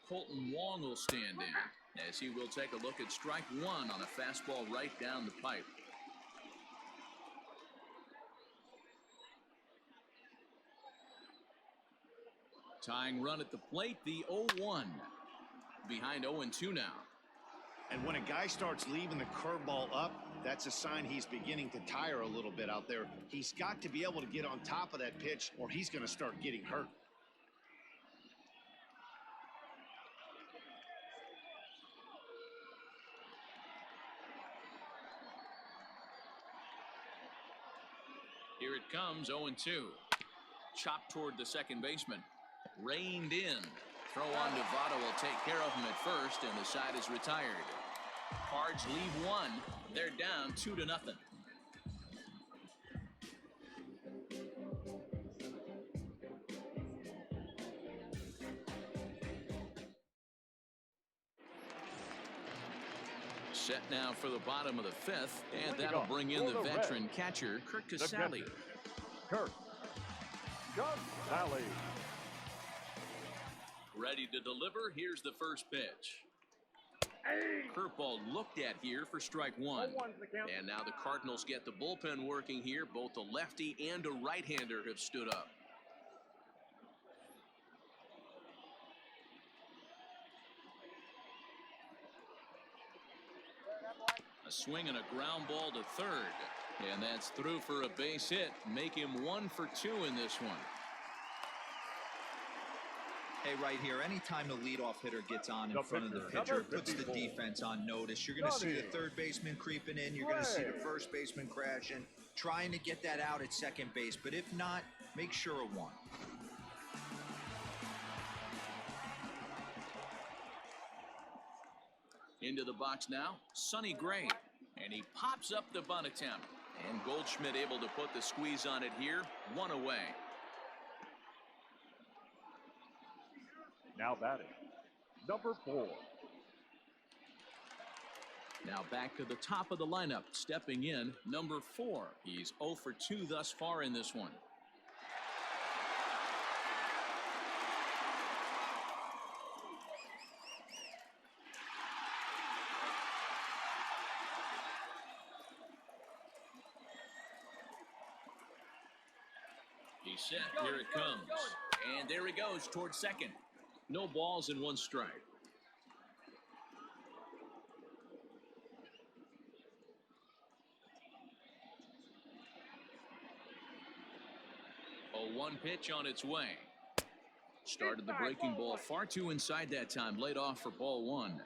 Colton Wong will stand in as he will take a look at strike 1 on a fastball right down the pipe. Tying run at the plate, the 0-1. Behind 0-2 now. And when a guy starts leaving the curveball up, that's a sign he's beginning to tire a little bit out there. He's got to be able to get on top of that pitch or he's going to start getting hurt. Here it comes, 0-2. Chopped toward the second baseman. Reined in. Throw on Nevada will take care of him at first, and the side is retired. Cards leave 1. They're down 2-0. Set now for the bottom of the 5th, and that'll bring in the veteran catcher, Kirk Casale. Kirk Casale. Ready to deliver. Here's the first pitch. Curveball looked at here for strike 1. And now the Cardinals get the bullpen working here. Both a lefty and a right-hander have stood up. A swing and a ground ball to third. And that's through for a base hit. Make him 1 for 2 in this one. Hey, right here, anytime the leadoff hitter gets on in front of the pitcher, it puts the defense on notice. You're going to see the third baseman creeping in. You're going to see the first baseman crashing, trying to get that out at second base. But if not, make sure of 1. Into the box now, Sonny Gray. And he pops up the bunt attempt. And Goldschmidt able to put the squeeze on it here. One away. Now batting, number 4. Now back to the top of the lineup. Stepping in, number 4. He's 0 for 2 thus far in this one. He's set. Here it comes. And there he goes towards second. No balls and 1 strike. A 1 pitch on its way. Started the breaking ball far too inside that time. Laid off for ball 1.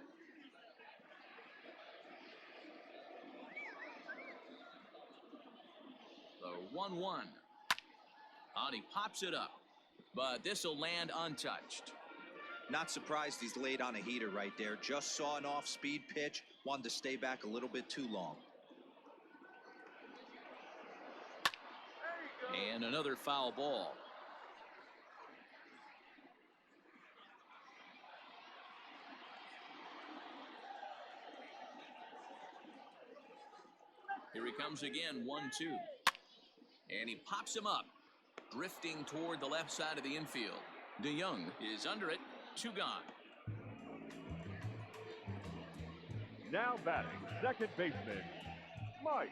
The 1-1. And he pops it up. But this will land untouched. Not surprised he's laid on a heater right there. Just saw an off-speed pitch. Wanted to stay back a little bit too long. And another foul ball. Here he comes again, 1-2. And he pops him up, drifting toward the left side of the infield. DeYoung is under it, 2 gone. Now batting, second baseman, Mike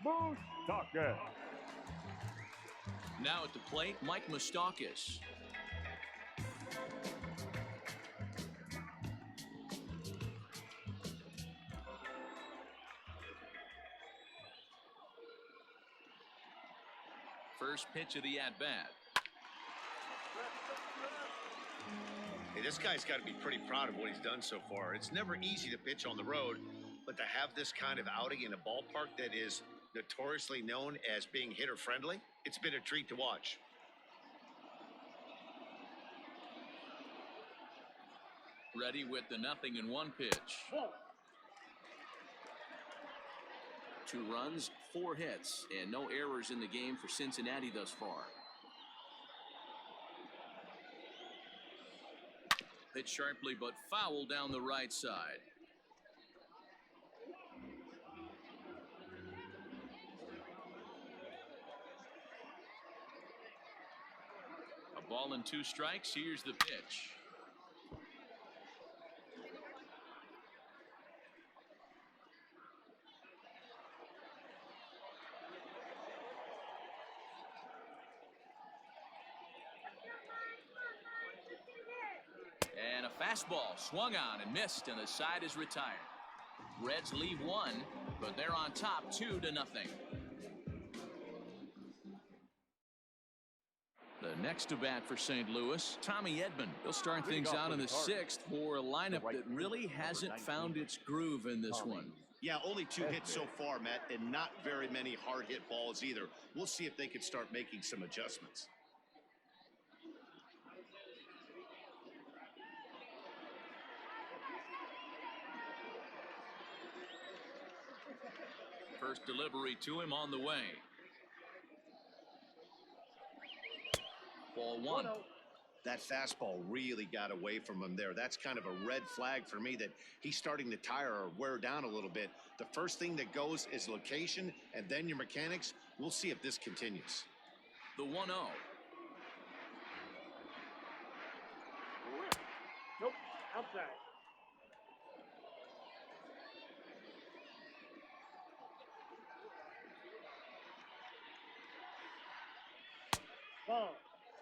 Moustakas. Now at the plate, Mike Moustakas. First pitch of the at-bat. Hey, this guy's got to be pretty proud of what he's done so far. It's never easy to pitch on the road, but to have this kind of outing in a ballpark that is notoriously known as being hitter-friendly, it's been a treat to watch. Ready with the 0-1 pitch. 2 runs, 4 hits, and no errors in the game for Cincinnati thus far. Hit sharply, but foul down the right side. A ball and 2 strikes. Here's the pitch. And a fastball swung on and missed, and the side is retired. Reds leave 1, but they're on top 2-0. The next to bat for St. Louis, Tommy Edman. He'll start things out in the 6th for a lineup that really hasn't found its groove in this one. Yeah, only 2 hits so far, Matt, and not very many hard hit balls either. We'll see if they can start making some adjustments. First delivery to him on the way. Ball 1. That fastball really got away from him there. That's kind of a red flag for me that he's starting to tire or wear down a little bit. The first thing that goes is location and then your mechanics. We'll see if this continues. The 1-0. Nope, outside. Ball.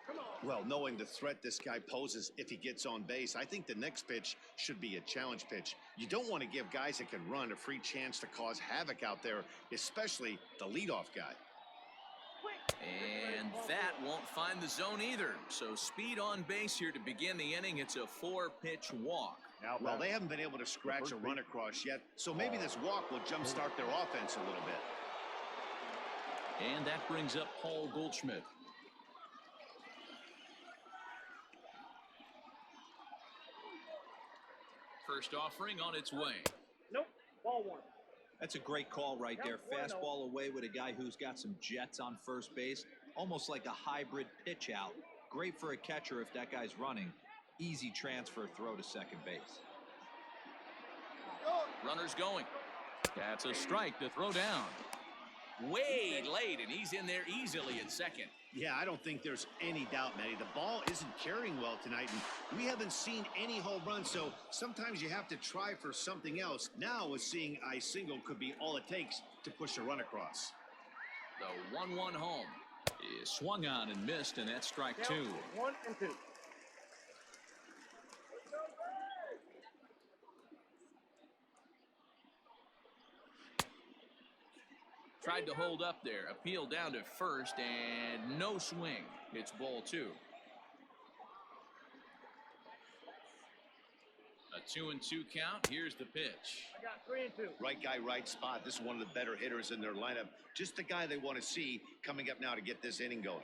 Come on. Well, knowing the threat this guy poses if he gets on base, I think the next pitch should be a challenge pitch. You don't want to give guys that can run a free chance to cause havoc out there, especially the leadoff guy. And that won't find the zone either. So speed on base here to begin the inning. It's a 4-pitch walk. Well, they haven't been able to scratch a run across yet, so maybe this walk will jumpstart their offense a little bit. And that brings up Paul Goldschmidt. First offering on its way. Nope, ball 1. That's a great call right there. Fastball away with a guy who's got some jets on first base. Almost like a hybrid pitch out. Great for a catcher if that guy's running. Easy transfer throw to second base. Runner's going. That's a strike to throw down. Way late, and he's in there easily at second. Yeah, I don't think there's any doubt, Matty. The ball isn't carrying well tonight, and we haven't seen any home runs, so sometimes you have to try for something else. Now, with seeing I single could be all it takes to push a run across. The 1-1 home is swung on and missed, and that's strike two. 1 and 2. Tried to hold up there. Appeal down to first, and no swing. It's ball two. A 2-2 count. Here's the pitch. I got 3 and 2. Right guy, right spot. This is one of the better hitters in their lineup. Just the guy they want to see coming up now to get this inning going.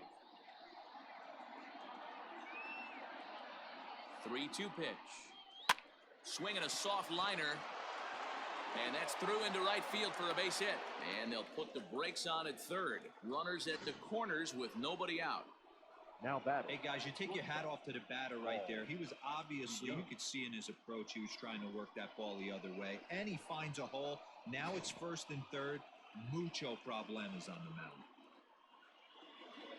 3-2 pitch. Swinging a soft liner. And that's through into right field for a base hit. And they'll put the brakes on at third. Runners at the corners with nobody out. Now batting. Hey, guys, you take your hat off to the batter right there. He was obviously, you could see in his approach, he was trying to work that ball the other way. And he finds a hole. Now it's first and third. Mucho problemas on the mound.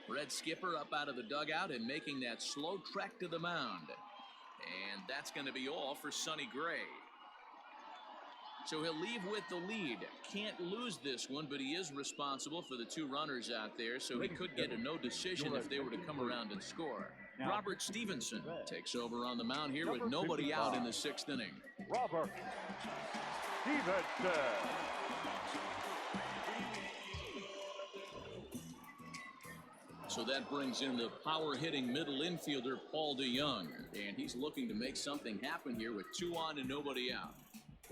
Red skipper up out of the dugout and making that slow trek to the mound. And that's going to be all for Sonny Gray. So he'll leave with the lead. Can't lose this one, but he is responsible for the two runners out there, so he could get a no decision if they were to come around and score. Robert Stevenson takes over on the mound here with nobody out in the sixth inning. Robert Stevenson. So that brings in the power-hitting middle infielder, Paul DeYoung. And he's looking to make something happen here with 2 on and nobody out.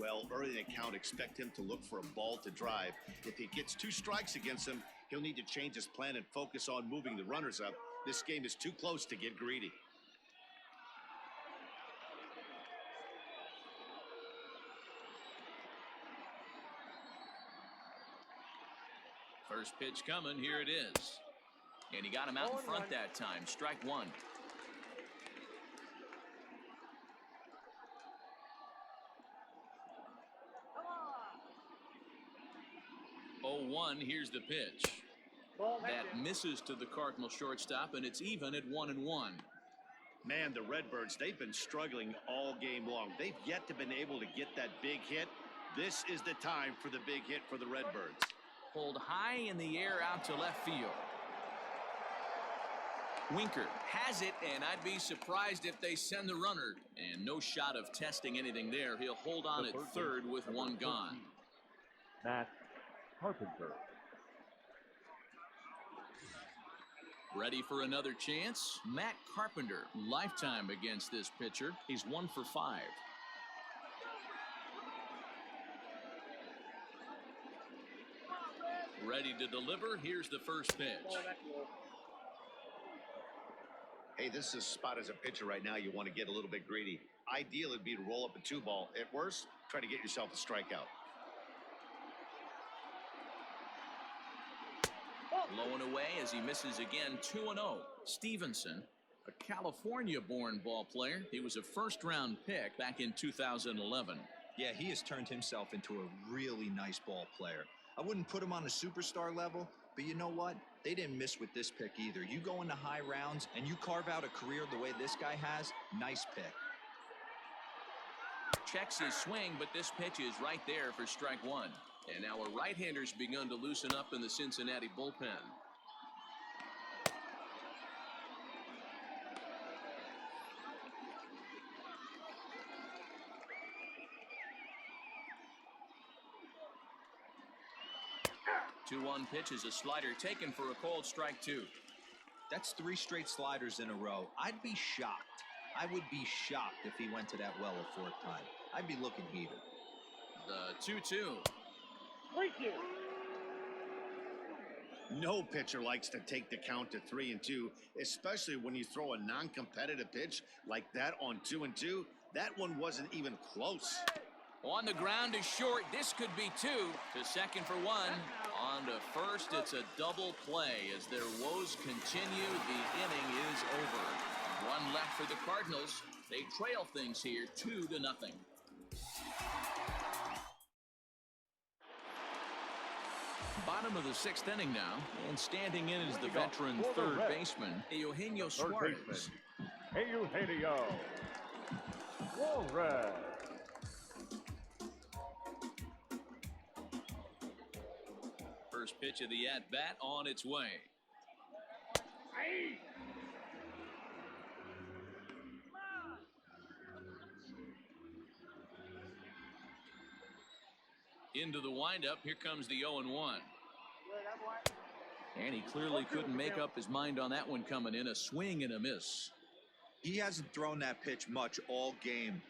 Well, early in the count, expect him to look for a ball to drive. If he gets 2 strikes against him, he'll need to change his plan and focus on moving the runners up. This game is too close to get greedy. First pitch coming. Here it is. And he got him out in front that time. Strike one. 0-1. Here's the pitch. That misses to the Cardinal shortstop, and it's even at 1-1. Man, the Redbirds, they've been struggling all game long. They've yet to been able to get that big hit. This is the time for the big hit for the Redbirds. Pulled high in the air out to left field. Winker has it, and I'd be surprised if they send the runner. And no shot of testing anything there. He'll hold on at third with one gone. Matt Carpenter. Ready for another chance? Matt Carpenter, lifetime against this pitcher. He's 1 for 5. Ready to deliver. Here's the first pitch. Hey, this is a spot as a pitcher right now. You want to get a little bit greedy. Ideal would be to roll up a 2-ball. At worst, try to get yourself a strikeout. Blowing away as he misses again. 2-0. Stevenson, a California-born ball player. He was a first-round pick back in 2011. Yeah, he has turned himself into a really nice ball player. I wouldn't put him on a superstar level, but you know what? They didn't miss with this pick either. You go into high rounds and you carve out a career the way this guy has, nice pick. Checks his swing, but this pitch is right there for strike one. And now a right-hander's begun to loosen up in the Cincinnati bullpen. Two-one pitch is a slider taken for a called strike two. That's 3 straight sliders in a row. I'd be shocked. I would be shocked if he went to that well a 4th time. I'd be looking heated. The 2-2. No pitcher likes to take the count to 3-2, especially when you throw a non-competitive pitch like that on 2-2. That one wasn't even close. On the ground is short. This could be two. To second for one. On to first, it's a double play. As their woes continue, the inning is over. One left for the Cardinals. They trail things here 2-0. Bottom of the sixth inning now, and standing in is the veteran third baseman, Eugenio Suarez. Eugenio Suarez. First pitch of the at-bat on its way. Into the windup. Here comes the 0-1. And he clearly couldn't make up his mind on that one coming in. A swing and a miss. He hasn't thrown that pitch much all game.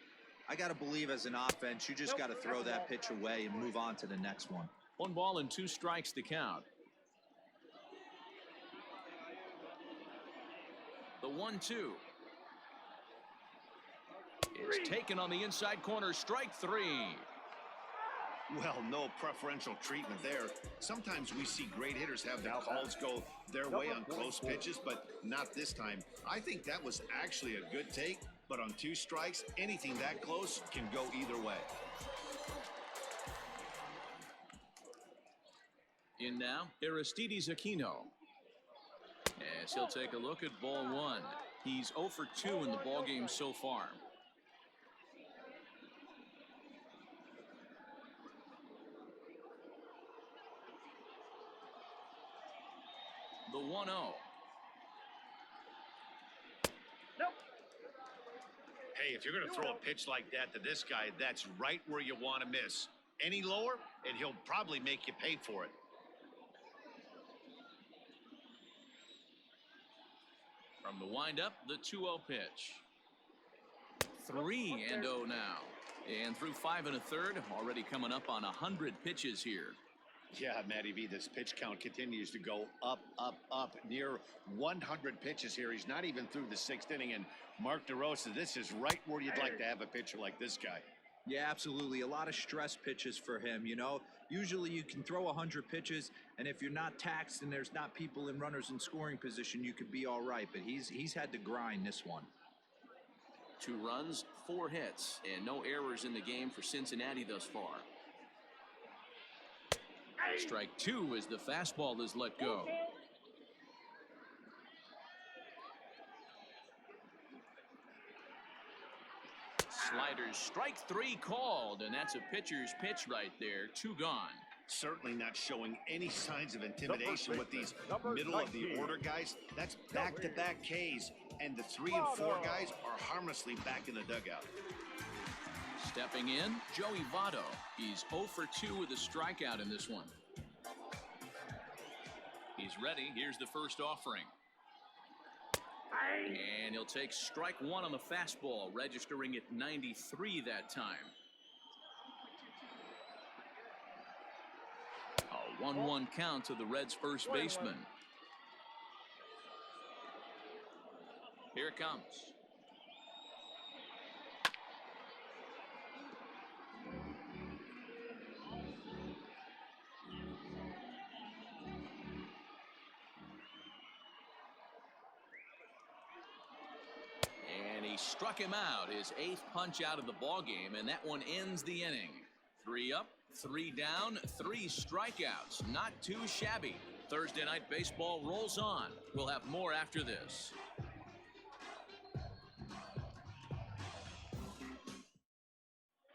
I got to believe as an offense, you just got to throw that pitch away and move on to the next one. 1 ball and 2 strikes to count. The 1-2. It's taken on the inside corner. Strike 3. Well, no preferential treatment there. Sometimes we see great hitters have their calls go their way on close pitches, but not this time. I think that was actually a good take, but on 2 strikes, anything that close can go either way. In now, Aristides Aquino. As he'll take a look at ball 1. He's 0 for 2 in the ballgame so far. The 1-0. Hey, if you're going to throw a pitch like that to this guy, that's right where you want to miss. Any lower, and he'll probably make you pay for it. From the windup, the 2-0 pitch. 3-0 now. And through 5 1/3, already coming up on 100 pitches here. Yeah, Matty V, this pitch count continues to go up, up, up. Near 100 pitches here. He's not even through the 6th inning. And Mark DeRosa, this is right where you'd like to have a pitcher like this guy. Yeah, absolutely. A lot of stress pitches for him, you know. Usually you can throw 100 pitches, and if you're not taxed and there's not people in runners in scoring position, you could be all right. But he's had to grind this one. 2 runs, 4 hits, and no errors in the game for Cincinnati thus far. Strike 2 as the fastball is let go. Sliders, strike 3 called, and that's a pitcher's pitch right there. 2 gone. Certainly not showing any signs of intimidation with these middle of the order guys. That's back-to-back Ks, and the 3 and 4 guys are harmlessly back in the dugout. Stepping in, Joey Votto. He's 0 for 2 with a strikeout in this one. He's ready. Here's the first offering. And he'll take strike 1 on the fastball, registering at 93 that time. A 1-1 count to the Reds' first baseman. Here it comes. And he struck him out, his 8th punch out of the ballgame, and that one ends the inning. 3 up, 3 down, 3 strikeouts. Not too shabby. Thursday Night Baseball rolls on. We'll have more after this.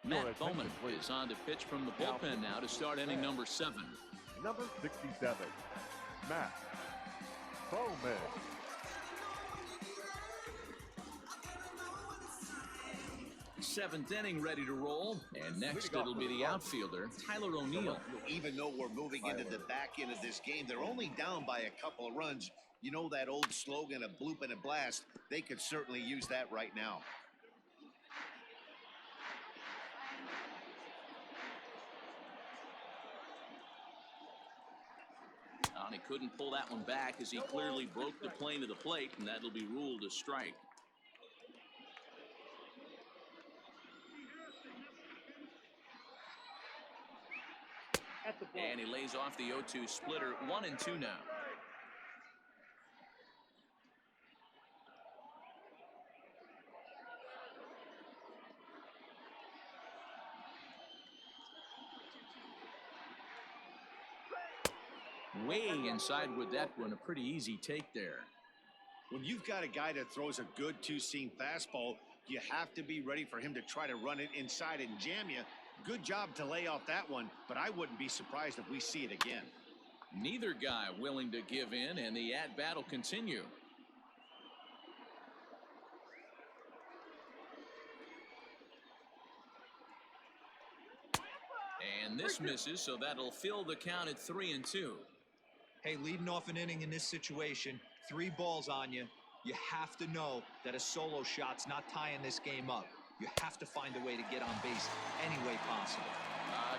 Matt Bowman is on to pitch from the bullpen now to start inning number 7. Number 67, Matt Bowman. Seventh inning ready to roll, and next it'll be the outfielder, Tyler O'Neill. Even though we're moving into the back end of this game, they're only down by a couple of runs. You know that old slogan, a bloop and a blast? They could certainly use that right now. And he couldn't pull that one back as he clearly broke the plane of the plate, and that'll be ruled a strike. at the ball. And he lays off the 0-2 splitter. 1-2 now. Way inside with that one. A pretty easy take there. When you've got a guy that throws a good two-seam fastball, you have to be ready for him to try to run it inside and jam you. Good job to lay off that one, but I wouldn't be surprised if we see it again. Neither guy willing to give in, and the at-bat will continue. And this misses, so that'll fill the count at 3-2. Hey, leading off an inning in this situation, 3 balls on you. You have to know that a solo shot's not tying this game up. You have to find a way to get on base any way possible.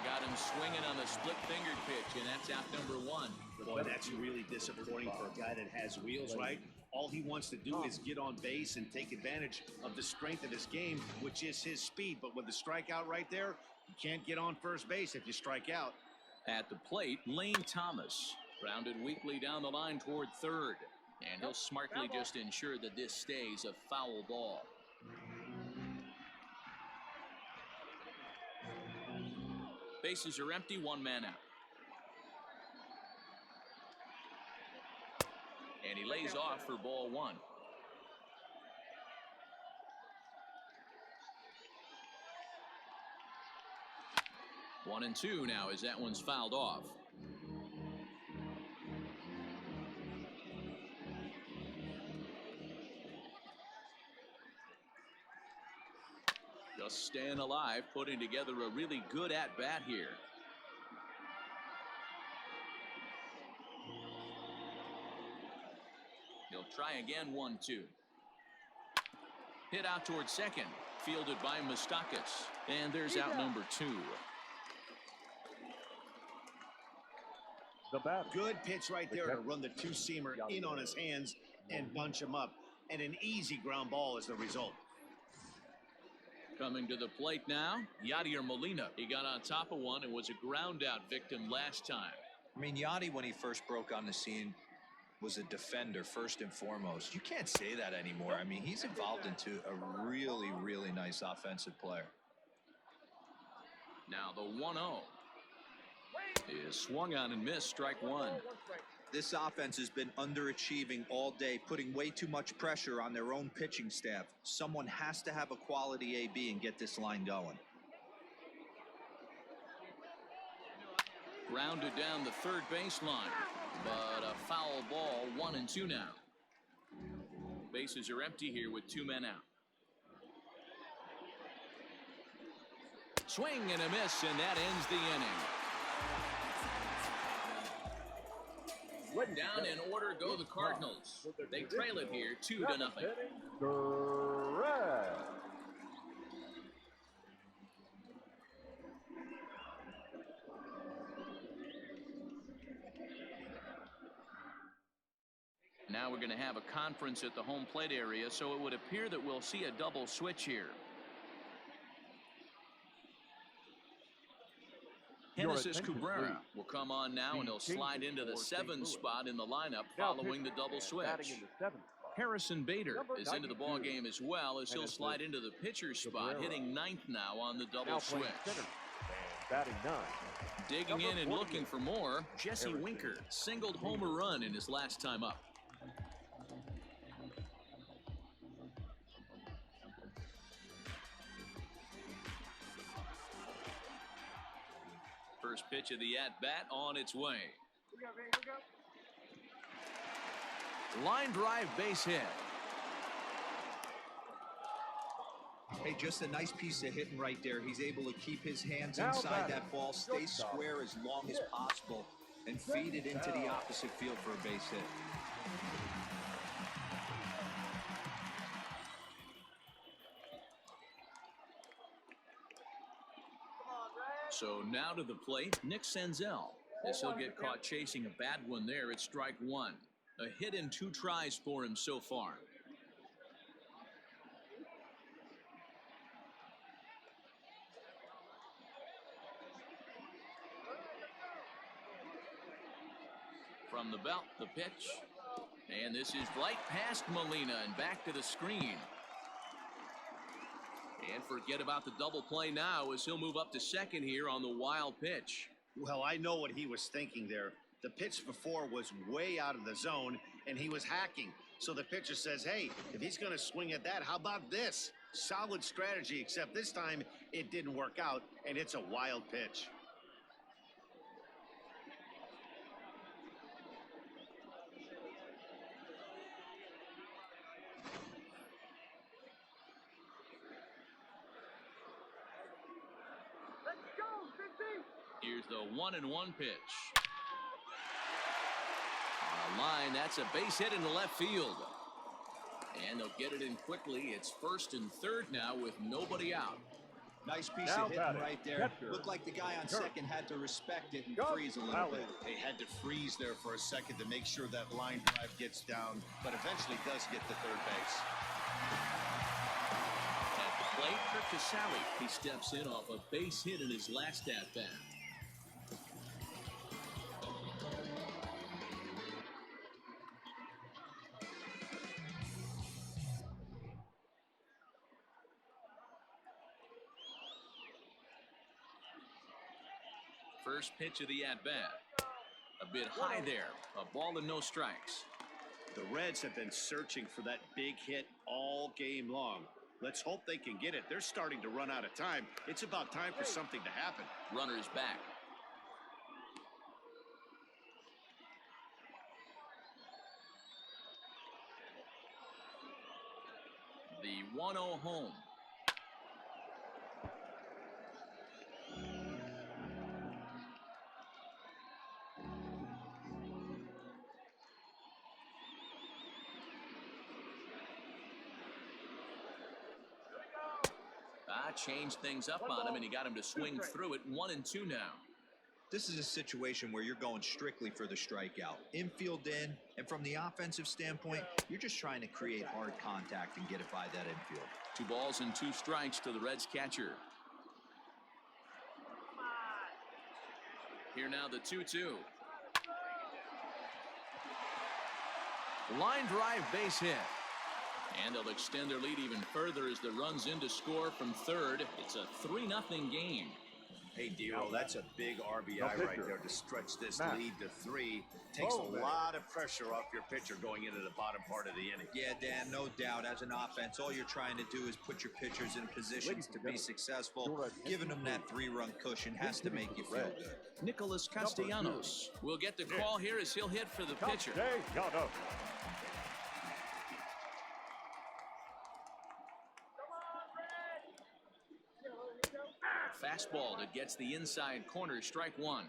Got him swinging on the split-fingered pitch, and that's out number 1. Boy, that's really disappointing for a guy that has wheels, right? All he wants to do is get on base and take advantage of the strength of his game, which is his speed. But with the strikeout right there, you can't get on first base if you strike out. At the plate, Lane Thomas. Grounded weakly down the line toward third. And he'll smartly just ensure that this stays a foul ball. Bases are empty, 1 man out. And he lays off for ball 1. One and two now as that one's fouled off. Just staying alive, putting together a really good at-bat here. He'll try again, 1-2. Hit out towards second, fielded by Moustakas. And there's out number 2. The batter. Good pitch right there to run the two-seamer in on his hands and bunch him up. And an easy ground ball is the result. Coming to the plate now, Yadier Molina. He got on top of one and was a ground-out victim last time. I mean, Yadi, when he first broke on the scene, was a defender first and foremost. You can't say that anymore. I mean, he's evolved into a really, really nice offensive player. Now the 1-0 is swung on and missed, strike 1. This offense has been underachieving all day, putting way too much pressure on their own pitching staff. Someone has to have a quality AB and get this line going. Grounded down the third baseline, but a foul ball, 1-2 now. Bases are empty here with 2 men out. Swing and a miss, and that ends the inning. Down in order go the Cardinals. They trail it here 2-0. The Reds. Now we're going to have a conference at the home plate area, so it would appear that we'll see a double switch here. Genesis Cabrera will come on now, and he'll slide into the 7th spot in the lineup following the double switch. Harrison Bader is into the ball game as well, as he'll slide into the pitcher's spot, hitting 9th now on the double switch. Digging in and looking for more, Jesse Winker singled home a run in his last time up. First pitch of the at-bat on its way. Line drive, base hit. Hey, just a nice piece of hitting right there. He's able to keep his hands inside that ball, stay square as long as possible, and feed it into the opposite field for a base hit. So now to the plate, Nick Senzel. As he'll get caught chasing a bad one there at strike 1. A hit in 2 tries for him so far. From the belt, the pitch. And this is right past Molina and back to the screen. And forget about the double play now as he'll move up to second here on the wild pitch. Well, I know what he was thinking there. The pitch before was way out of the zone, and he was hacking. So the pitcher says, hey, if he's going to swing at that, how about this? Solid strategy, except this time it didn't work out, and it's a wild pitch. Let's go, Cincy! Here's the 1-1 pitch. On a line, that's a base hit into left field. And they'll get it in quickly. It's first and third now with nobody out. Nice piece Now of hitting batting, right there. catcher. Looked like the guy on second had to respect it and Go, freeze a little Valley. bit. They had to freeze there for a second to make sure that line drive gets down, but eventually does get to third base. At the plate, Kirk Casale. He steps in off a base hit in his last at-bat. First pitch of the at-bat. A bit high there. A ball and no strikes. The Reds have been searching for that big hit all game long. Let's hope they can get it. They're starting to run out of time. It's about time for something to happen. Runners back. The 1-0 home. Changed things up on him, and he got him to swing through it. 1-2 now. This is a situation where you're going strictly for the strikeout. Infield in, and from the offensive standpoint, you're just trying to create hard contact and get it by that infield. 2 balls and 2 strikes to the Reds catcher. Here now the 2-2. Line drive base hit. And they'll extend their lead even further as the runs in to score from third. It's a 3-0 game. Hey, Dero, that's a big RBI right there to stretch this lead to 3. Takes a lot of pressure off your pitcher going into the bottom part of the inning. Yeah, Dan, no doubt. As an offense, all you're trying to do is put your pitchers in positions to be successful. Giving them that 3-run cushion has to make you feel good. Nicholas Castellanos will get the call here as he'll hit for the pitcher. Fastball that gets the inside corner, strike 1.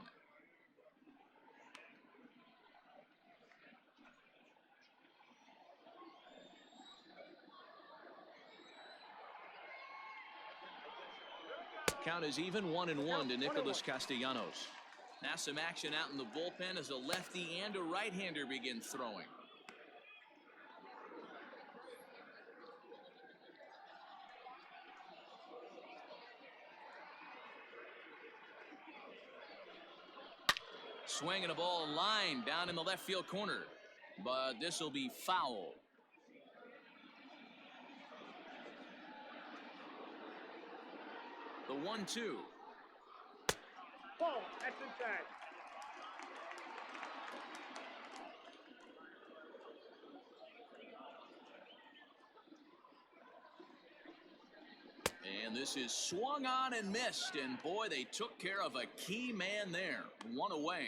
Count is even 1-1 to Nicholas Castellanos. Now some action out in the bullpen as a lefty and a right-hander begin throwing. Swinging a ball line down in the left field corner, but this will be foul. The 1-2. Ball, that's inside. And this is swung on and missed, and boy, they took care of a key man there. 1 away.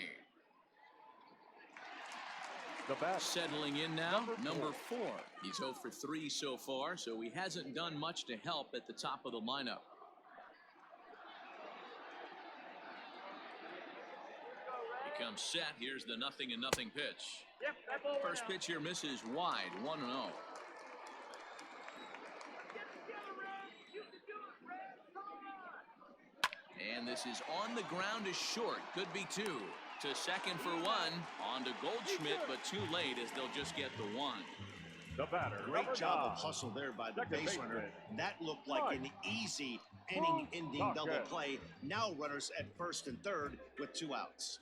Settling in now, number 4. He's 0 for 3 so far, so he hasn't done much to help at the top of the lineup. He comes set. Here's the 0-0 pitch. Yep, that ball went First out. pitch here misses wide. 1-0. Get together, Red. You can do it, Red. Come on. And this is on the ground is short. Could be 2. To second for 1. On to Goldschmidt, but too late as they'll just get the 1. The batter. Great job of hustle there by the base runner. That looked like an easy inning-ending double play. Now runners at first and third with 2 outs.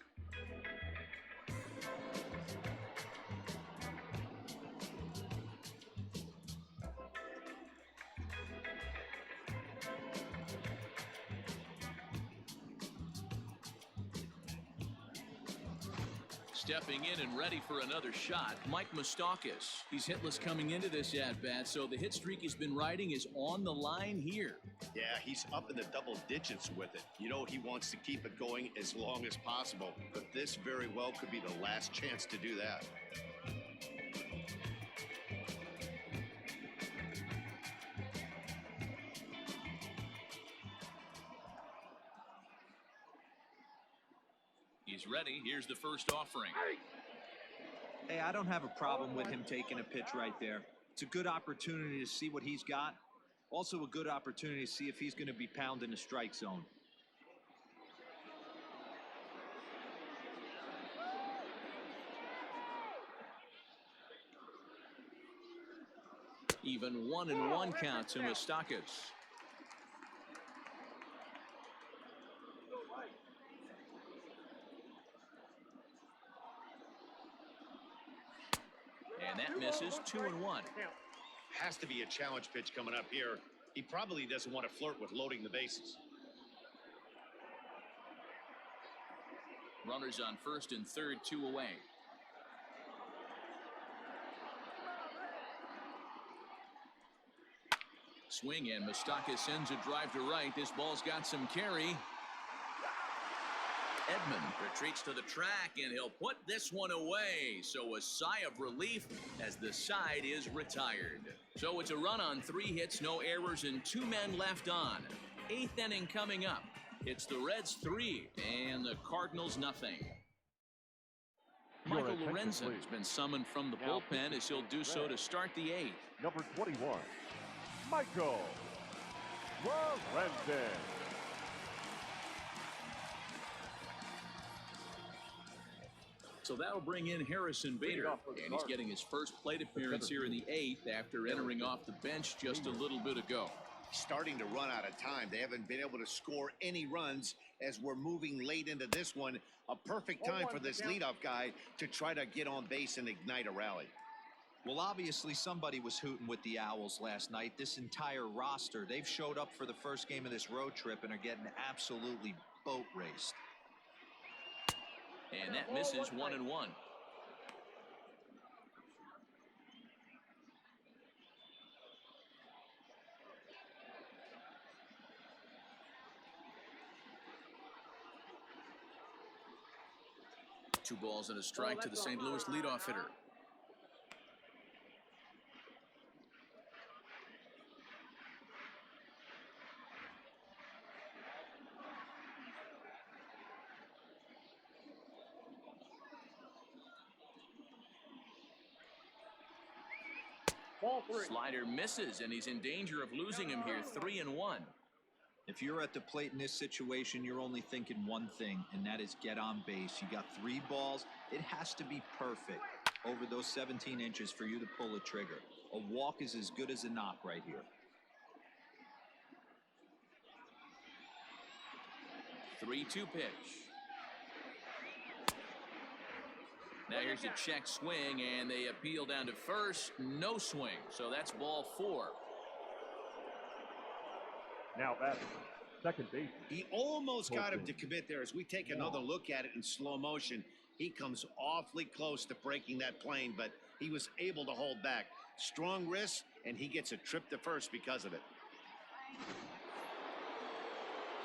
Stepping in and ready for another shot, Mike Moustakas. He's hitless coming into this at-bat, so the hit streak he's been riding is on the line here. Yeah, he's up in the double digits with it. You know, he wants to keep it going as long as possible, but this very well could be the last chance to do that. He's ready. Here's the first offering. Hey, I don't have a problem with him taking a pitch right there. It's a good opportunity to see what he's got. Also a good opportunity to see if he's going to be pounding the strike zone. Even 1-1 count to Moustakas. And that misses. 2-1. Has to be a challenge pitch coming up here. He probably doesn't want to flirt with loading the bases. Runners on first and third, 2 away. Swing, and Moustakas sends a drive to right. This ball's got some carry. Edman retreats to the track, and he'll put this one away. So a sigh of relief as the side is retired. So it's a run on 3 hits, no errors, and 2 men left on. 8th inning coming up. It's the Reds 3 and the Cardinals nothing. Michael Lorenzen has been summoned from the bullpen as he'll do so to start the 8th. Number 21, Michael Lorenzen. So that'll bring in Harrison Bader, and he's getting his first plate appearance here in the 8th after entering off the bench just a little bit ago. Starting to run out of time. They haven't been able to score any runs as we're moving late into this one. A perfect time for this leadoff guy to try to get on base and ignite a rally. Well, obviously somebody was hooting with the Owls last night. This entire roster, they've showed up for the first game of this road trip and are getting absolutely boat raced. And that misses. 1-1. Two balls and a strike to the St. Louis leadoff hitter. Slider misses, and he's in danger of losing him here. 3-1. If you're at the plate in this situation, you're only thinking one thing, and that is get on base. You got 3 balls. It has to be perfect over those 17 inches for you to pull a trigger. A walk is as good as a knock right here. 3-2 pitch. Now here's a check swing, and they appeal down to first. No swing, so that's ball 4. Now that's second base. He almost got him to commit there. As we take another look at it in slow motion, he comes awfully close to breaking that plane, but he was able to hold back. Strong wrist, and he gets a trip to first because of it.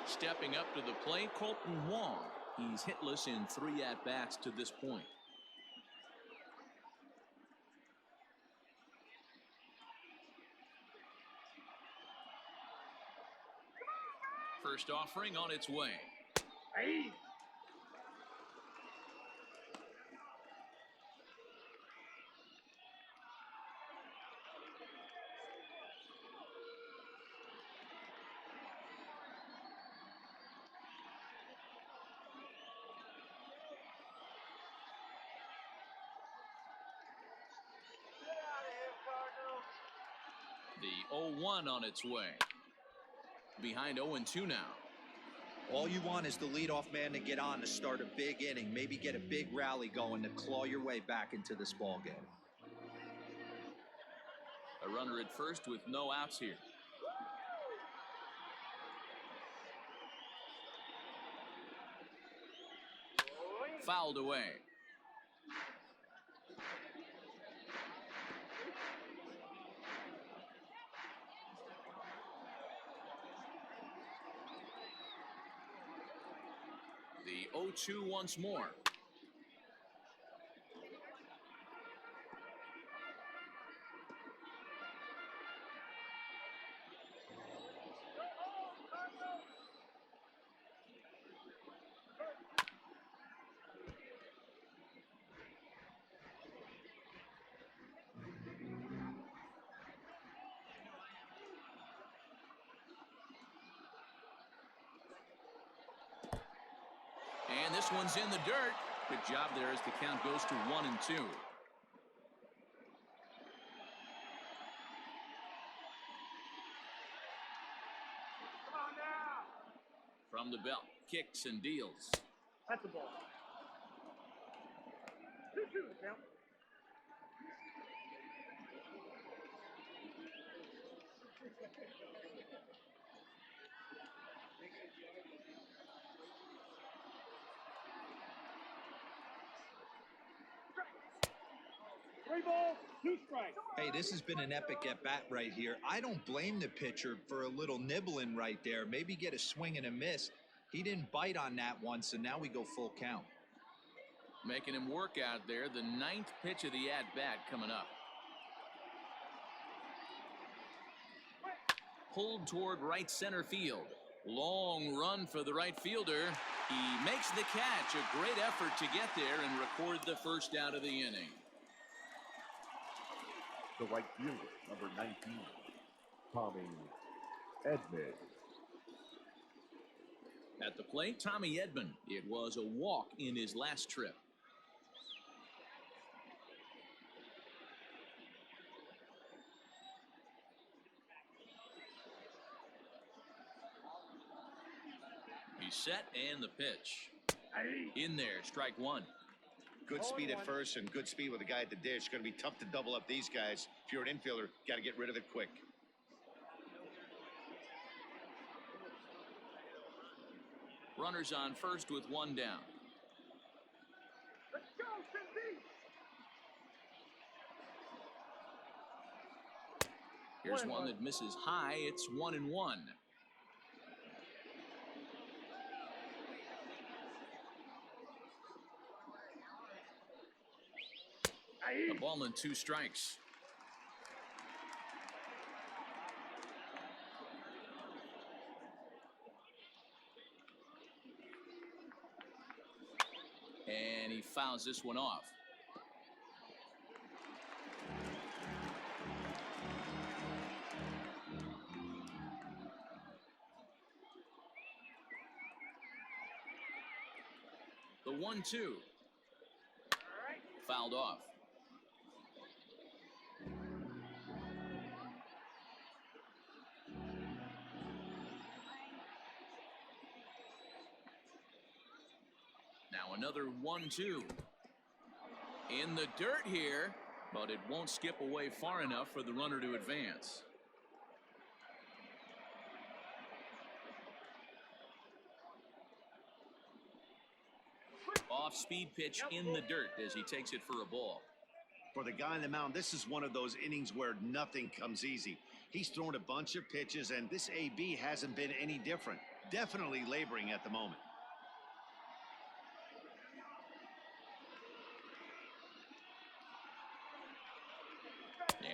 Stepping up to the plate, Colton Wong. He's hitless in 3 at-bats to this point. First offering on its way. Hey. The 0-1 on its way. Behind 0-2 now. All you want is the leadoff man to get on to start a big inning, maybe get a big rally going to claw your way back into this ball game. A runner at first with no outs here. Fouled away. The 0-2 once more. And this one's in the dirt. Good job there as the count goes to 1-2. From the belt, kicks and deals. That's the ball. 2-2 the count. Three balls, 2 strikes. Hey, this has been an epic at-bat right here. I don't blame the pitcher for a little nibbling right there. Maybe get a swing and a miss. He didn't bite on that one, so now we go full count. Making him work out there. The 9th pitch of the at-bat coming up. Pulled toward right center field. Long run for the right fielder. He makes the catch. A great effort to get there and record the first out of the inning. The right fielder, number 19, Tommy Edman. At the plate, Tommy Edman. It was a walk in his last trip. He's set and the pitch. In there, strike one. Good speed at first and good speed with a guy at the dish. It's going to be tough to double up these guys. If you're an infielder, got to get rid of it quick. Runners on first with one down. Let's go, Cincy. Here's one that misses high. It's 1-1. A ball and 2 strikes. And he fouls this one off. The 1-2. Fouled off. Now another 1-2. In the dirt here, but it won't skip away far enough for the runner to advance. Off-speed pitch in the dirt as he takes it for a ball. For the guy on the mound, this is one of those innings where nothing comes easy. He's thrown a bunch of pitches, and this AB hasn't been any different. Definitely laboring at the moment.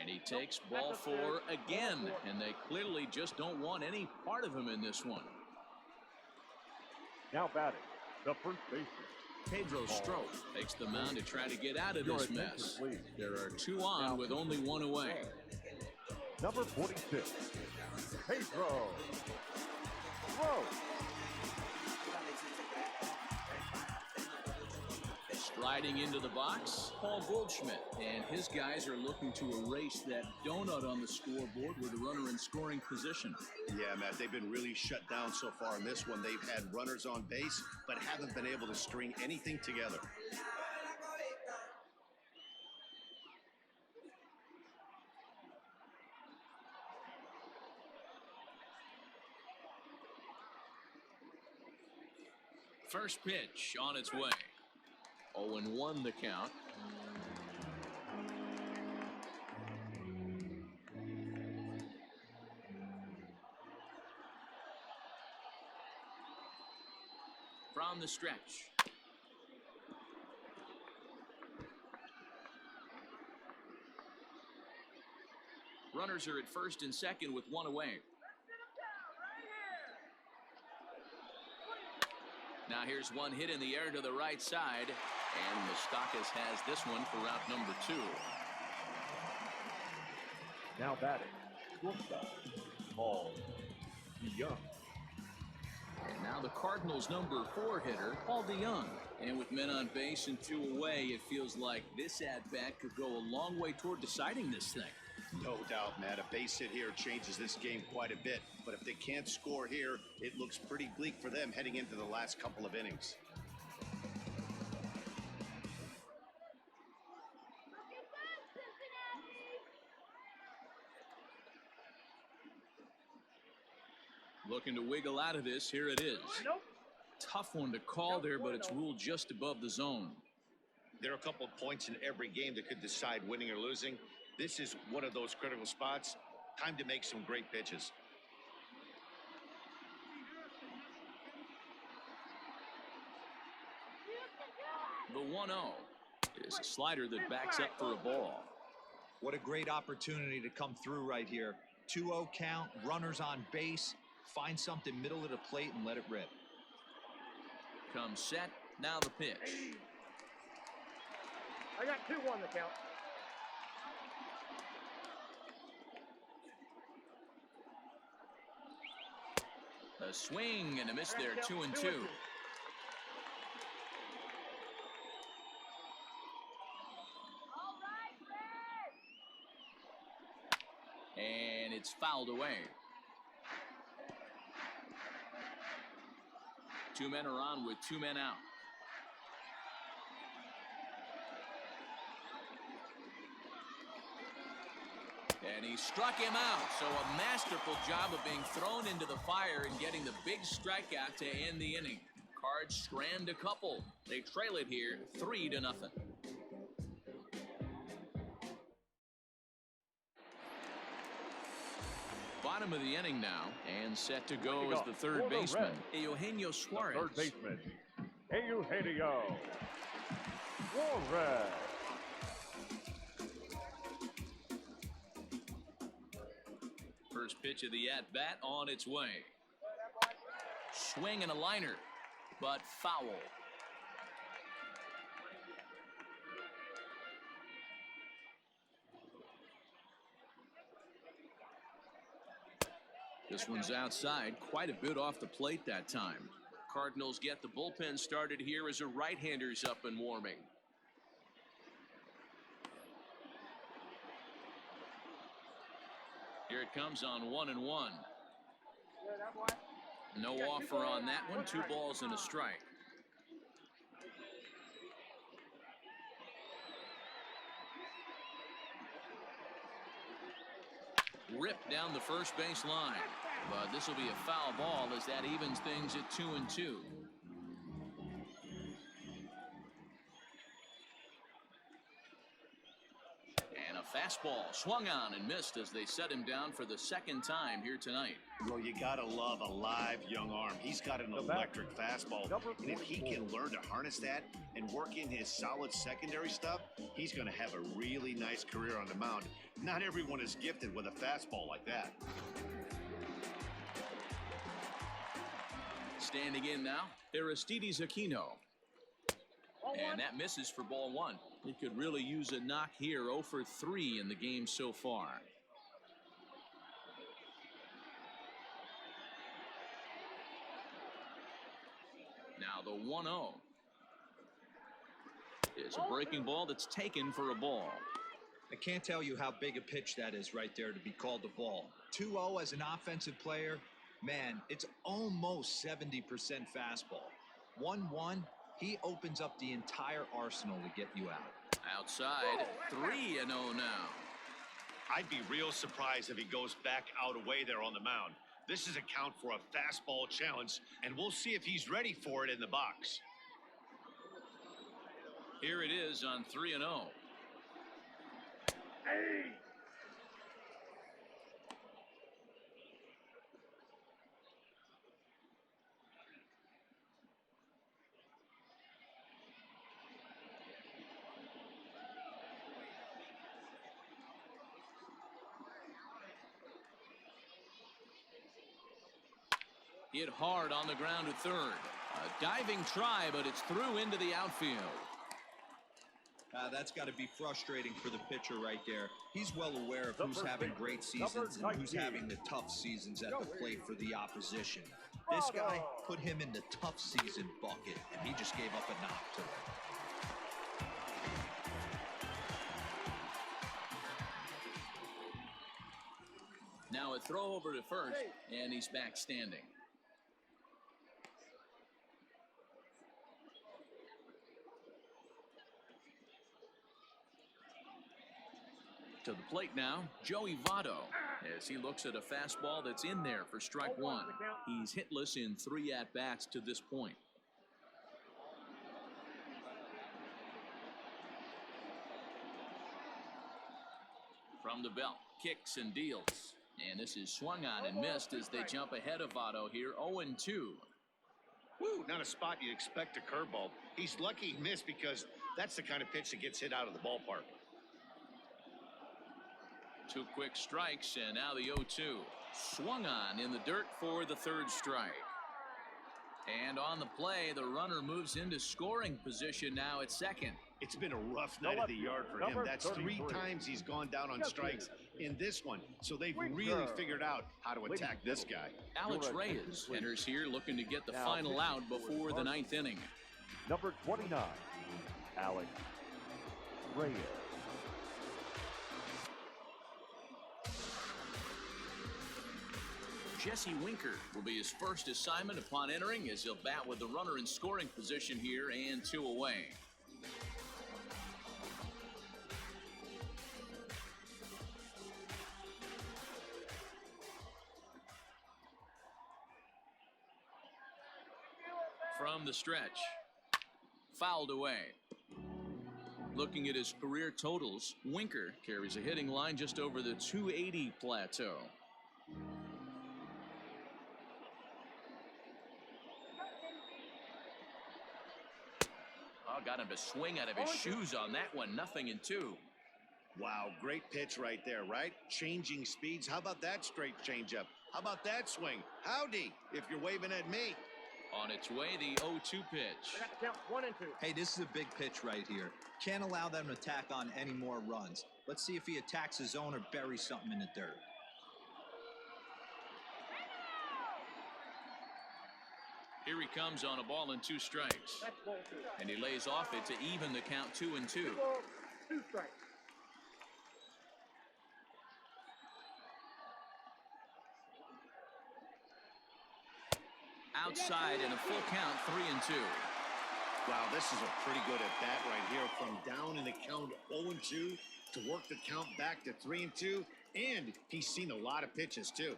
And he takes ball 4 again, and they clearly just don't want any part of him in this one. Now batting, the first baseman, Pedro Strop takes the mound to try to get out of this mess. There are 2 on with only 1 away. number 46, Pedro. Whoa. Striding into the box, Paul Goldschmidt, and his guys are looking to erase that donut on the scoreboard with a runner in scoring position. Yeah, Matt, they've been really shut down so far in this one. They've had runners on base, but haven't been able to string anything together. First pitch on its way. 0-1 1 the count. From the stretch. Runners are at first and second with 1 away. Now here's one hit in the air to the right side, and Moustakas has this one for route number 2. Now batting, shortstop, Paul DeYoung. And now the Cardinals' number 4 hitter, Paul DeYoung. And with men on base and 2 away, it feels like this at-bat could go a long way toward deciding this thing. No doubt, Matt. A base hit here changes this game quite a bit. But if they can't score here, it looks pretty bleak for them heading into the last couple of innings. Looking to wiggle out of this. Here it is. Nope. Tough one to call there, but it's ruled just above the zone. There are a couple of points in every game that could decide winning or losing. This is one of those critical spots. Time to make some great pitches. The 1-0 is a slider that backs up for a ball. What a great opportunity to come through right here. 2-0 count, runners on base. Find something middle of the plate and let it rip. Comes set. Now the pitch. I got 2-1 the count. A swing and a miss there. 2-2. And it's fouled away. 2 men are on with 2 men out. And he struck him out. So a masterful job of being thrown into the fire and getting the big strikeout to end the inning. Cards strand a couple. They trail it here 3-0. Bottom of the inning now, and set to go as the third baseman, Eugenio Suarez. Third baseman, Eugenio Suarez. First pitch of the at-bat on its way. Swing and a liner, but foul. This one's outside, quite a bit off the plate that time. Cardinals get the bullpen started here as a right-hander's up and warming. Here it comes on 1-1. No offer on that one. 2 balls and a strike. Ripped down the first base line, but this will be a foul ball as that evens things at 2-2. And a fastball swung on and missed as they set him down for the second time here tonight. Well, you gotta love a live young arm. He's got an electric fastball, and if he can learn to harness that and work in his solid secondary stuff, he's gonna have a really nice career on the mound. Not everyone is gifted with a fastball like that. Standing in now, Aristides Aquino. And that misses for ball 1. He could really use a knock here. 0 for 3 in the game so far. Now the 1-0 is a breaking ball that's taken for a ball. I can't tell you how big a pitch that is right there to be called a ball. 2-0 as an offensive player, man, it's almost 70% fastball. 1-1, he opens up the entire arsenal to get you out. Outside, 3-0 now. I'd be real surprised if he goes back out away there on the mound. This is a count for a fastball challenge, and we'll see if he's ready for it in the box. Here it is on 3-0. Hey! Hit hard on the ground to third. A diving try, but it's through into the outfield. That's got to be frustrating for the pitcher right there. He's well aware of who's having great seasons and who's having the tough seasons at the plate for the opposition. This guy put him in the tough season bucket, and he just gave up a knock to him. Now a throw over to first, and he's back standing. To the plate now, Joey Votto, as he looks at a fastball that's in there for strike one. He's hitless in 3 at-bats to this point. From the belt, kicks and deals. And this is swung on and missed as they jump ahead of Votto here, 0-2. Woo, not a spot you'd expect a curveball. He's lucky he missed because that's the kind of pitch that gets hit out of the ballpark. 2 quick strikes, and now the 0-2. Swung on in the dirt for the 3rd strike. And on the play, the runner moves into scoring position now at second. It's been a rough night at the yard for him. That's 3 times he's gone down on strikes in this one. So they've really figured out how to attack this guy. Alex Reyes enters here looking to get the final out before the 9th inning. Number 29, Alex Reyes. Jesse Winker will be his first assignment upon entering, as he'll bat with the runner in scoring position here and 2 away. From the stretch, fouled away. Looking at his career totals, Winker carries a hitting line just over the 280 plateau. Got him to swing out of his shoes on that one. 0-2. Wow, great pitch right there, right? Changing speeds. How about that straight changeup? How about that swing? Howdy, if you're waving at me. On its way, the 0-2 pitch. Count 1 and 2. Hey, this is a big pitch right here. Can't allow them to tack on any more runs. Let's see if he attacks his zone or buries something in the dirt. Here he comes on a ball and 2 strikes. That's ball 2. And he lays off it to even the count 2-2. 2 strikes. Outside and a full count, 3-2. Wow, this is a pretty good at bat right here. From down in the count 0-2 to work the count back to 3-2. And he's seen a lot of pitches too.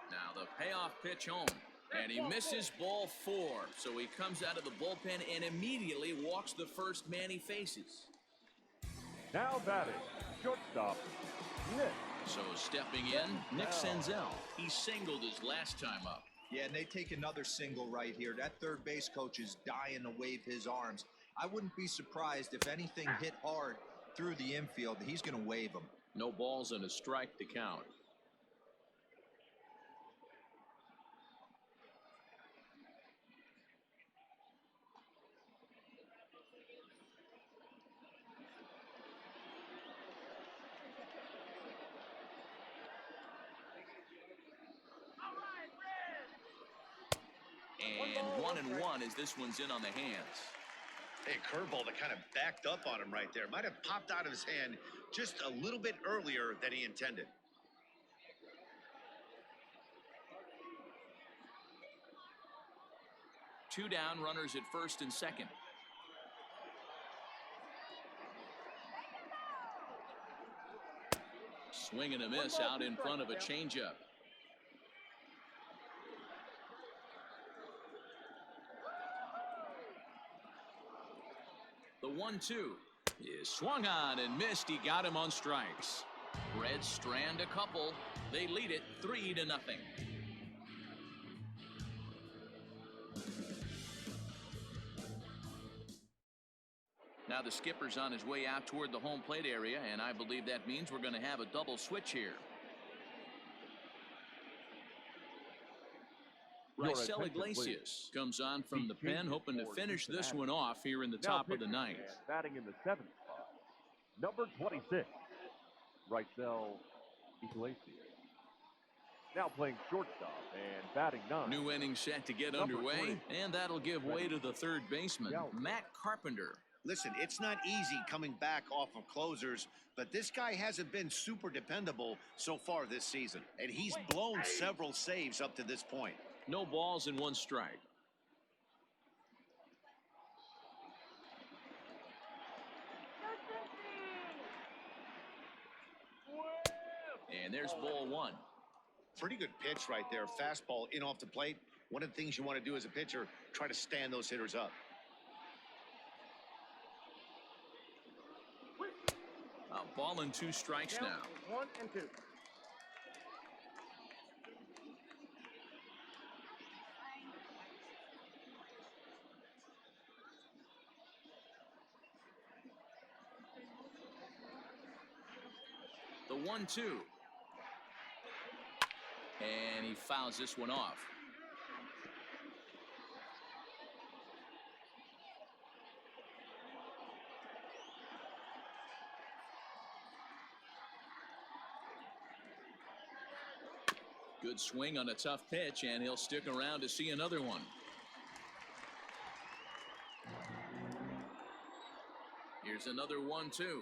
Now the payoff pitch home. And he misses ball 4. So he comes out of the bullpen and immediately walks the first man he faces. Now batting, shortstop, Nick. So stepping in, Nick Senzel. He singled his last time up. Yeah, and they take another single right here. That third base coach is dying to wave his arms. I wouldn't be surprised if anything hit hard through the infield. He's going to wave them. No balls and a strike to count. And 1-1 as this one's in on the hands. Hey, curveball that kind of backed up on him right there. Might have popped out of his hand just a little bit earlier than he intended. Two down, runners at first and second. Swing and a miss out in front of a changeup. The 1-2 is swung on and missed. He got him on strikes. Reds strand a couple. They lead it 3-0. Now the skipper's on his way out toward the home plate area, and I believe that means we're going to have a double switch here. Raisel Iglesias comes on from the pen, hoping to finish this one off here in the top of the ninth. Batting in the 7th spot, number 26, Raisel Iglesias. Now playing shortstop and batting 9. New inning set to get underway, and that'll give way to the third baseman, Matt Carpenter. Listen, it's not easy coming back off of closers, but this guy hasn't been super dependable so far this season, and he's blown several saves up to this point. No balls and 1 strike. And there's ball 1. Pretty good pitch right there. Fastball in off the plate. One of the things you want to do as a pitcher, try to stand those hitters up. A ball and 2 strikes now. 1 and 2. The 1-2. And he fouls this one off. Good swing on a tough pitch, and he'll stick around to see another one. Here's another 1-2.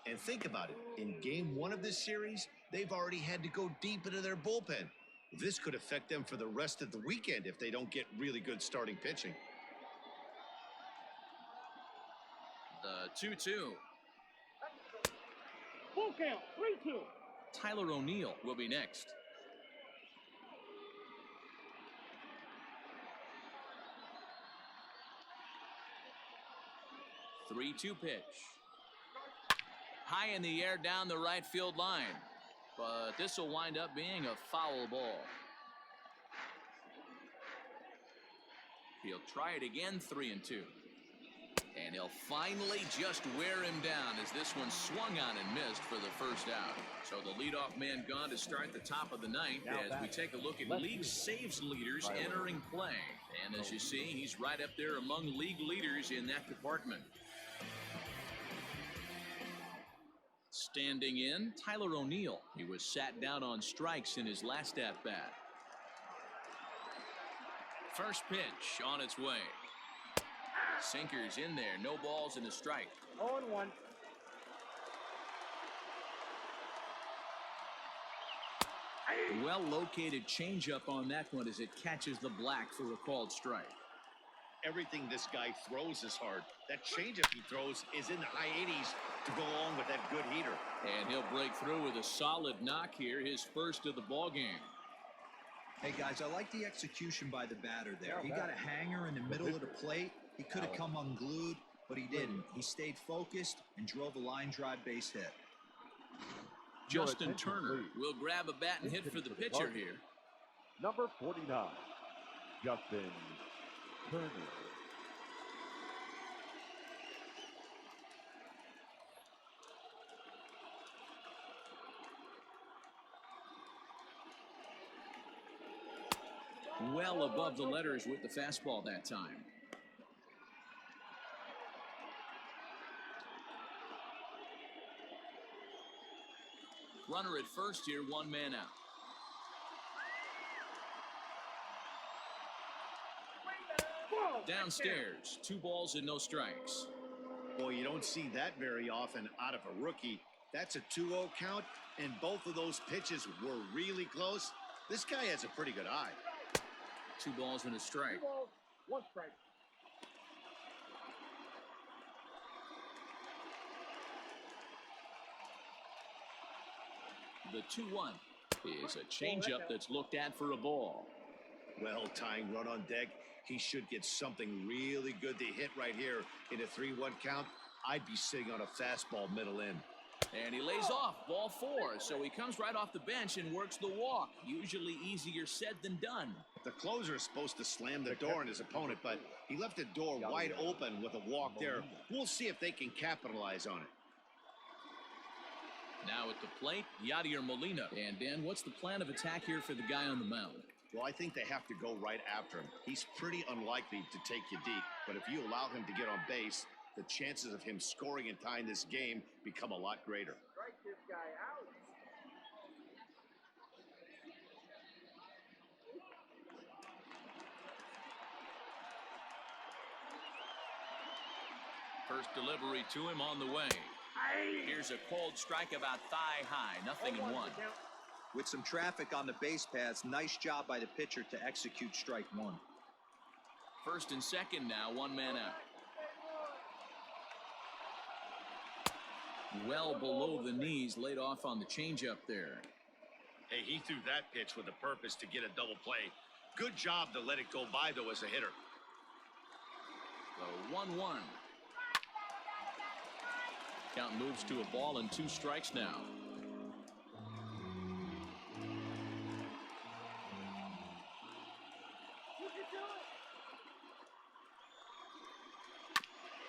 And think about it. In game 1 of this series, they've already had to go deep into their bullpen. This could affect them for the rest of the weekend if they don't get really good starting pitching. The 2-2. Full count. 3-2. Tyler O'Neill will be next. The 3-2 pitch. High in the air down the right field line. But this will wind up being a foul ball. He'll try it again, 3-2. And he'll finally just wear him down as this one swung on and missed for the first out. So the leadoff man gone to start the top of the ninth as we take a look at league saves leaders entering play. And as you see, he's right up there among league leaders in that department. Standing in, Tyler O'Neill. He was sat down on strikes in his last at-bat. First pitch on its way. Sinkers in there, no balls and a strike. 0-1. Well-located changeup on that one as it catches the black for a called strike. Everything this guy throws is hard. That changeup he throws is in the high 80s to go along with that good heater. And he'll break through with a solid knock here, his first of the ball game. Hey, guys, I like the execution by the batter there. He got a hanger in the middle of the plate. He could have come unglued, but he didn't. He stayed focused and drove a line drive base hit. Justin Turner will grab a bat and hit for the pitcher here. Number 49, Justin Turner. Well above the letters with the fastball that time. Runner at first here, 1 man out. Downstairs, 2 balls and no strikes. Boy, you don't see that very often out of a rookie. That's a 2-0 count, and both of those pitches were really close. This guy has a pretty good eye. 2 balls and a strike. 2 balls, 1 strike. The 2-1 is a changeup that's looked at for a ball. Well, tying run on deck. He should get something really good to hit right here in a 3-1 count. I'd be sitting on a fastball middle in. And he lays off, ball 4. So he comes right off the bench and works the walk. Usually easier said than done. The closer is supposed to slam the door on his opponent, but he left the door wide open with a walk there. We'll see if they can capitalize on it. Now at the plate, Yadier Molina. And Dan, what's the plan of attack here for the guy on the mound? Well, I think they have to go right after him. He's pretty unlikely to take you deep, but if you allow him to get on base, the chances of him scoring and tying this game become a lot greater. Strike this guy out. First delivery to him on the way. Here's a cold strike about thigh high, 0-1. With some traffic on the base paths, nice job by the pitcher to execute strike 1. First and second now, 1 man out. Well below the knees, laid off on the changeup there. Hey, he threw that pitch with a purpose to get a double play. Good job to let it go by, though, as a hitter. The 1-1. Count moves to a ball and 2 strikes now.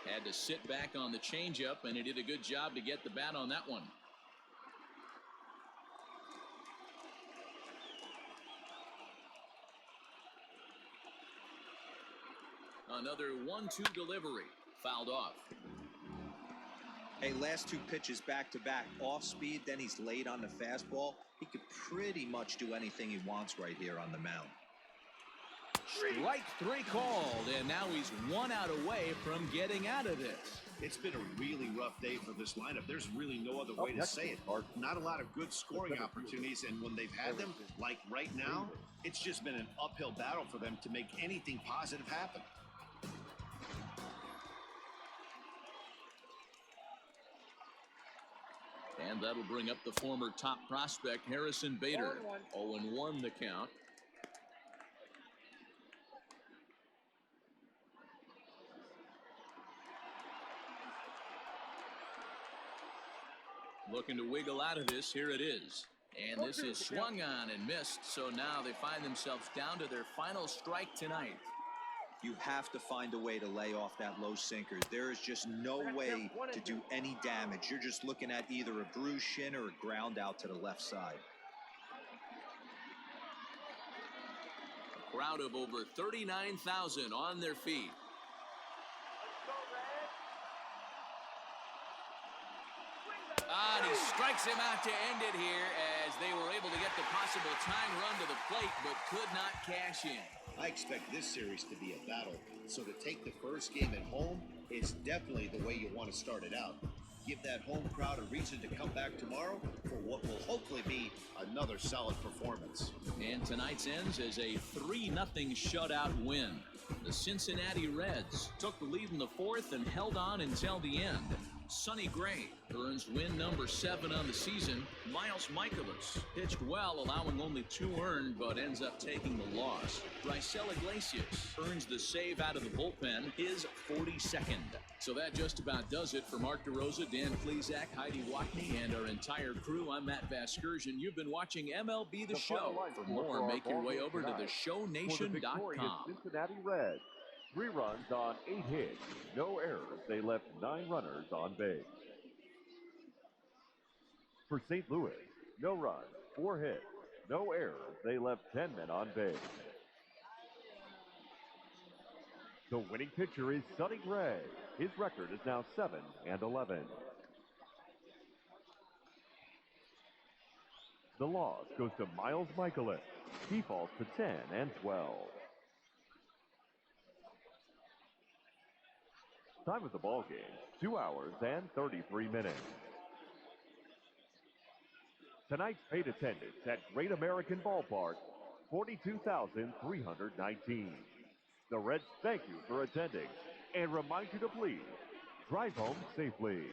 Had to sit back on the changeup, and he did a good job to get the bat on that one. Another 1-2 delivery. Fouled off. Hey, last 2 pitches back-to-back. Off speed, then he's late on the fastball. He could pretty much do anything he wants right here on the mound. Strike 3 called, and now he's 1 out away from getting out of this. It's been a really rough day for this lineup. There's really no other way to say it. Not a lot of good scoring opportunities, and when they've had them, like right now, it's just been an uphill battle for them to make anything positive happen. And that'll bring up the former top prospect, Harrison Bader. 0-1 the count. Looking to wiggle out of this. Here it is. And this is swung on and missed. So now they find themselves down to their final strike tonight. You have to find a way to lay off that low sinker. There is just no way to do any damage. You're just looking at either a bruised shin or a ground out to the left side. A crowd of over 39,000 on their feet. And he strikes him out to end it here as they were able to get the possible tying run to the plate but could not cash in. I expect this series to be a battle, so to take the first game at home is definitely the way you want to start it out. Give that home crowd a reason to come back tomorrow for what will hopefully be another solid performance. And tonight's ends as a 3-0 shutout win. The Cincinnati Reds took the lead in the 4th and held on until the end. Sonny Gray earns win number 7 on the season. Miles Michaelis pitched well, allowing only 2 earned, but ends up taking the loss. Raisel Iglesias earns the save out of the bullpen, his 42nd. So that just about does it for Mark DeRosa, Dan Plesac, Heidi Watney, and our entire crew. I'm Matt Vasgersian. You've been watching MLB The Show. For more, make your way over to theshownation.com. Cincinnati Reds. 3 runs on 8 hits, no errors. They left 9 runners on base. For St. Louis, no runs, 4 hits, no errors. They left 10 men on base. The winning pitcher is Sonny Gray. His record is now 7-11. The loss goes to Miles Michaelis. He falls to 10-12. Time of the ball game, 2 hours and 33 minutes. Tonight's paid attendance at Great American Ballpark, 42,319. The Reds thank you for attending and remind you to please drive home safely.